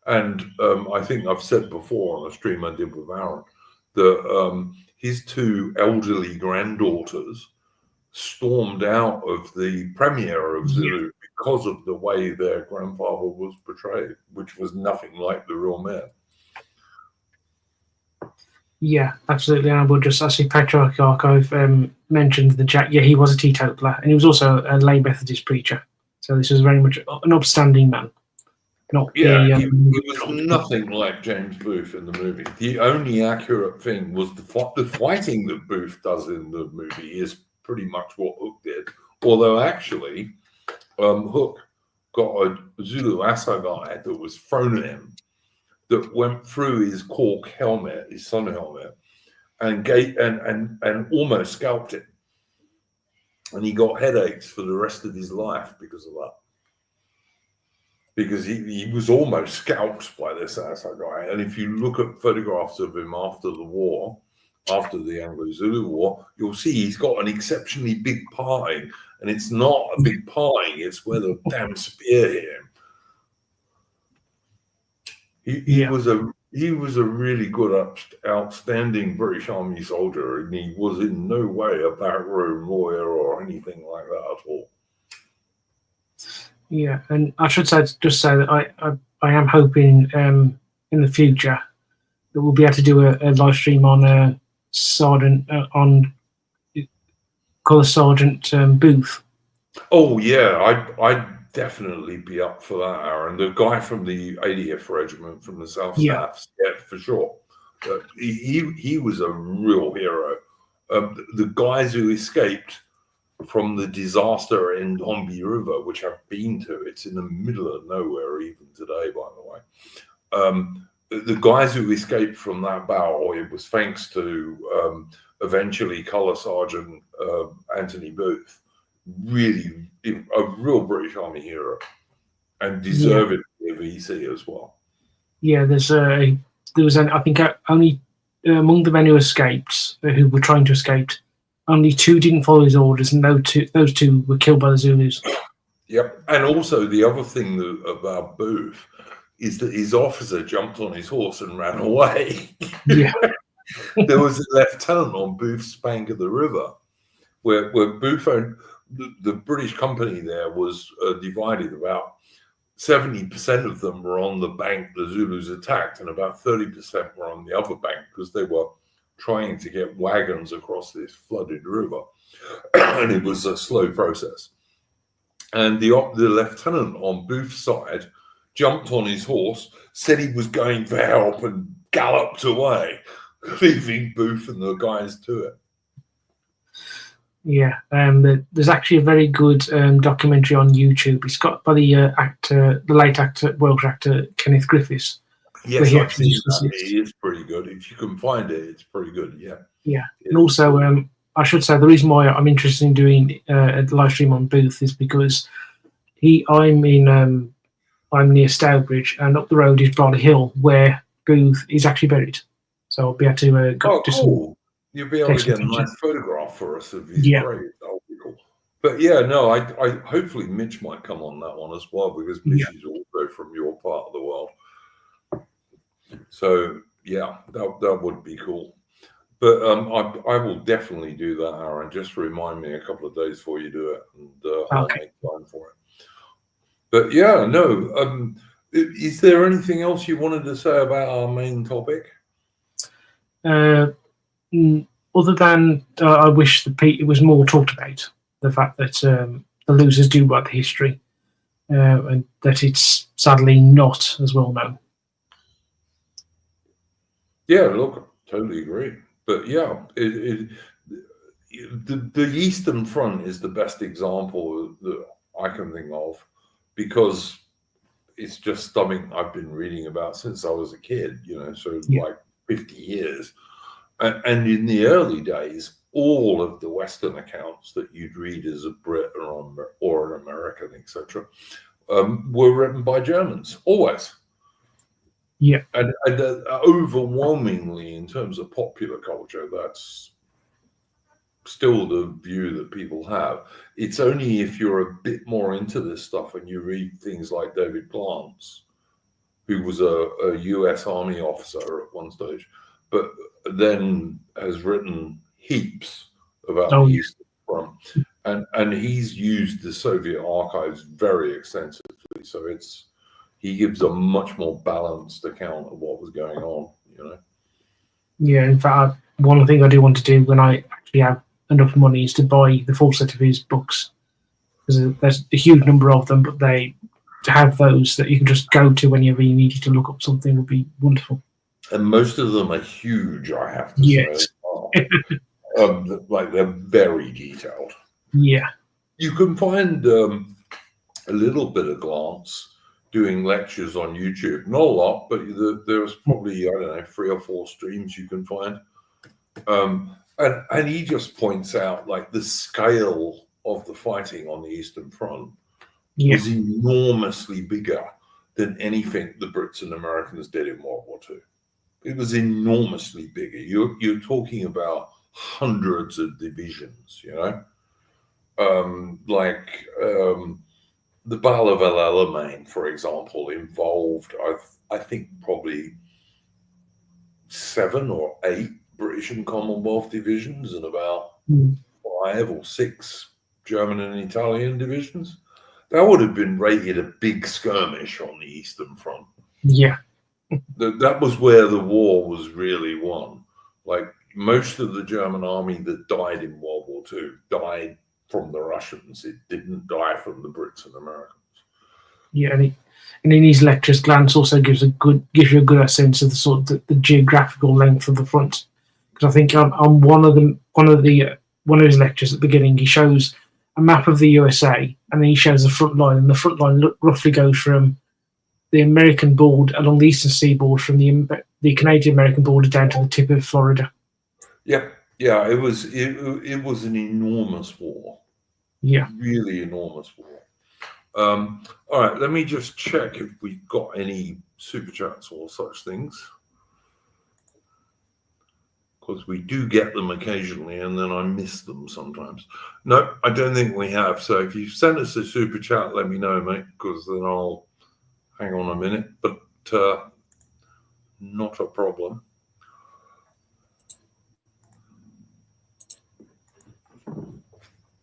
And I think I've said before on a stream I did with Aaron that his 2 elderly granddaughters stormed out of the premiere of Zulu because of the way their grandfather was portrayed, which was nothing like the real man. Yeah, absolutely. And I will just actually Patriarch Archive mentioned the chat. Yeah, he was a teetotaler, and he was also a lay Methodist preacher. So this was very much an upstanding man. He was nothing like James Booth in the movie. The only accurate thing was the fighting that Booth does in the movie is pretty much what Hook did. Although actually, Hook got a Zulu assegai that was thrown at him that went through his cork helmet, his sun helmet, and almost scalped him. And he got headaches for the rest of his life because of that. because he was almost scalped by this Assad guy. And if you look at photographs of him after the war, after the Anglo-Zulu War, you'll see he's got an exceptionally big pie, and it's not a big pie; it's where the damn spear hit him. He was a really good, outstanding British Army soldier, and he was in no way a backroom lawyer or anything like that at all. Yeah, and I should say that I am hoping in the future that we'll be able to do a live stream on Sergeant Colour Sergeant Booth. Oh yeah, I'd definitely be up for that, Aaron. The guy from the 80th Regiment from the South Staffs, yeah, for sure. He was a real hero. The guys who escaped from the disaster in Dombey River, which I've been to, it's in the middle of nowhere even today, by the way. The guys who escaped from that battle, it was thanks to eventually Colour Sergeant Anthony Booth. Really, a real British Army hero, and deservedly a VC as well. Yeah, there was I think only among the men who escaped, who were trying to escape, only 2 didn't follow his orders, and those two were killed by the Zulus. Yep, and also the other thing about Booth is that his officer jumped on his horse and ran away. Yeah. There was a lieutenant on Booth's bank of the river, where Booth owned. The British company there was divided. About 70% of them were on the bank the Zulus attacked, and about 30% were on the other bank because they were trying to get wagons across this flooded river, and it was a slow process. And the lieutenant on Booth's side jumped on his horse, said he was going for help, and galloped away, leaving Booth and the guys to it. Yeah, there's actually a very good documentary on YouTube. It's got by the late Welsh actor Kenneth Griffiths. Yes, I've seen that. It is pretty good. If you can find it, it's pretty good. Yeah. Yeah, and also I should say the reason why I'm interested in doing a live stream on Booth is because I'm near Stourbridge, and up the road is Brodder Hill, where Booth is actually buried. So I'll be able to go to cool. You'll be able to get a nice photograph for us of his grave. That'll be cool. But yeah, no, I hopefully Mitch might come on that one as well, because Mitch is also from your part of the world. So yeah, that would be cool. But I will definitely do that, Aaron. Just remind me a couple of days before you do it, and I'll make time for it. But yeah, no. Is there anything else you wanted to say about our main topic? Other than I wish it was more talked about, the fact that the losers do write the history, and that it's sadly not as well known. Yeah, look, totally agree. But yeah, the Eastern Front is the best example that I can think of, because it's just something I've been reading about since I was a kid, so like 50 years. And in the early days, all of the Western accounts that you'd read as a Brit or an American, etc., were written by Germans, always. Yeah. And overwhelmingly, in terms of popular culture, that's still the view that people have. It's only if you're a bit more into this stuff and you read things like David Plants, who was a US Army officer at one stage, but then has written heaps about the Eastern Front, and he's used the Soviet archives very extensively. So he gives a much more balanced account of what was going on. Yeah, in fact, one thing I do want to do when I actually have enough money is to buy the full set of his books, because there's a huge number of them, but to have those that you can just go to whenever you need to look up something would be wonderful. And most of them are huge, I have to say. Like, they're very detailed. Yeah. You can find a little bit of Glance doing lectures on YouTube. Not a lot, but there's probably, 3 or 4 streams you can find. And he just points out, like, the scale of the fighting on the Eastern Front was enormously bigger than anything the Brits and Americans did in World War II. It was enormously bigger. You're talking about hundreds of divisions, you know, the Battle of El Alamein, for example, involved, I think, probably 7 or 8 British and Commonwealth divisions and about 5 or 6 German and Italian divisions. That would have been rated a big skirmish on the Eastern Front. Yeah. That was where the war was really won. Like, most of the German army that died in World War II died from the Russians. It didn't die from the Brits and Americans. Yeah, and in his lectures, Glantz also gives you a good sense of the sort of the geographical length of the front. Because I think on one of his lectures at the beginning, he shows a map of the USA, and then he shows the front line, and the front line roughly goes from the American border along the eastern seaboard, from the Canadian-American border down to the tip of Florida. Yeah, it was an enormous war. Yeah, really enormous war. All right, let me just check if we've got any super chats or such things, because we do get them occasionally and then I miss them sometimes. No, I don't think we have. So if you've sent us a super chat, let me know, mate, because then I'll hang on a minute, but not a problem.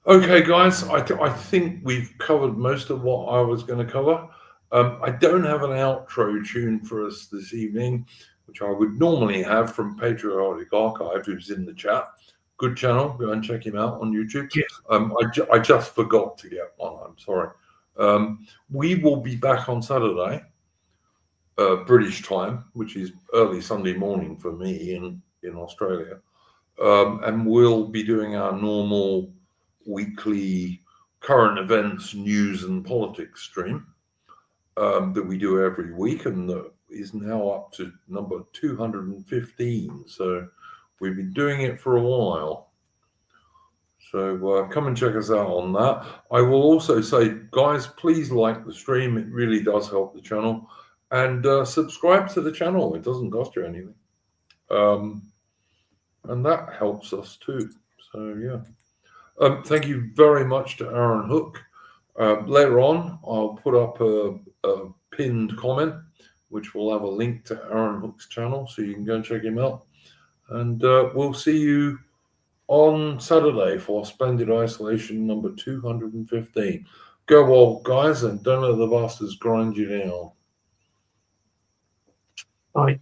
Okay, guys, I think we've covered most of what I was going to cover. I don't have an outro tune for us this evening, which I would normally have from Patriotic Archive, who's in the chat. Good channel. Go and check him out on YouTube. Yes. I just forgot to get one. I'm sorry. We will be back on Saturday, British time, which is early Sunday morning for me in Australia. And we'll be doing our normal weekly current events, news and politics stream that we do every week, and that is now up to number 215. So we've been doing it for a while. So come and check us out on that. I will also say, guys, please like the stream. It really does help the channel. And subscribe to the channel. It doesn't cost you anything. And that helps us too. So, yeah. Thank you very much to Aaron Hook. Later on, I'll put up a pinned comment, which will have a link to Aaron Hook's channel, so you can go and check him out. And we'll see you on Saturday for Splendid Isolation number 215. Go well, guys, and don't let the bastards grind you down. Bye.